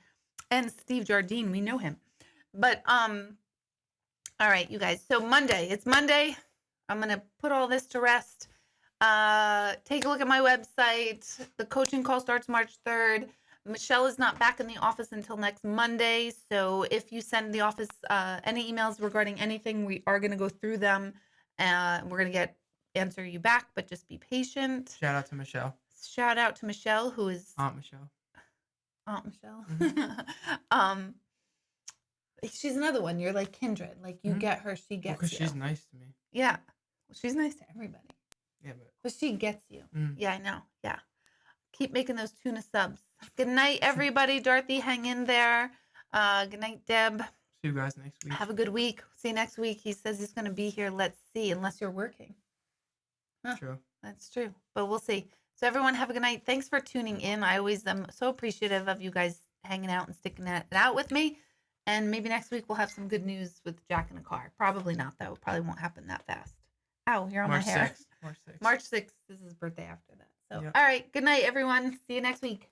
And Steve Jardine, we know him. But all right, you guys. So Monday, it's Monday. I'm gonna put all this to rest. Take a look at my website. The coaching call starts March 3rd. Michelle is not back in the office until next Monday. So if you send the office any emails regarding anything, we are going to go through them. We're going to answer you back, but just be patient. Shout out to Michelle. Shout out to Michelle, who is Aunt Michelle. Aunt Michelle. Mm-hmm. She's another one. You're like kindred. Like you get her, she gets because you. she's nice to me. Yeah, well, she's nice to everybody. Yeah, but she gets you. Mm. Yeah, I know. Yeah. Keep making those tuna subs. Good night, everybody. Dorothy, hang in there. Good night, Deb. See you guys next week. Have a good week. See you next week. He says he's going to be here. Let's see, unless you're working. Huh, true. That's true. But we'll see. So everyone have a good night. Thanks for tuning in. I always am so appreciative of you guys hanging out and sticking it out with me. And maybe next week we'll have some good news with Jack in the car. Probably not, though. Probably won't happen that fast. Ow, you're on March my hair. 6th. March 6th. March 6th is his birthday after that. So, Yep. All right. Good night, everyone. See you next week.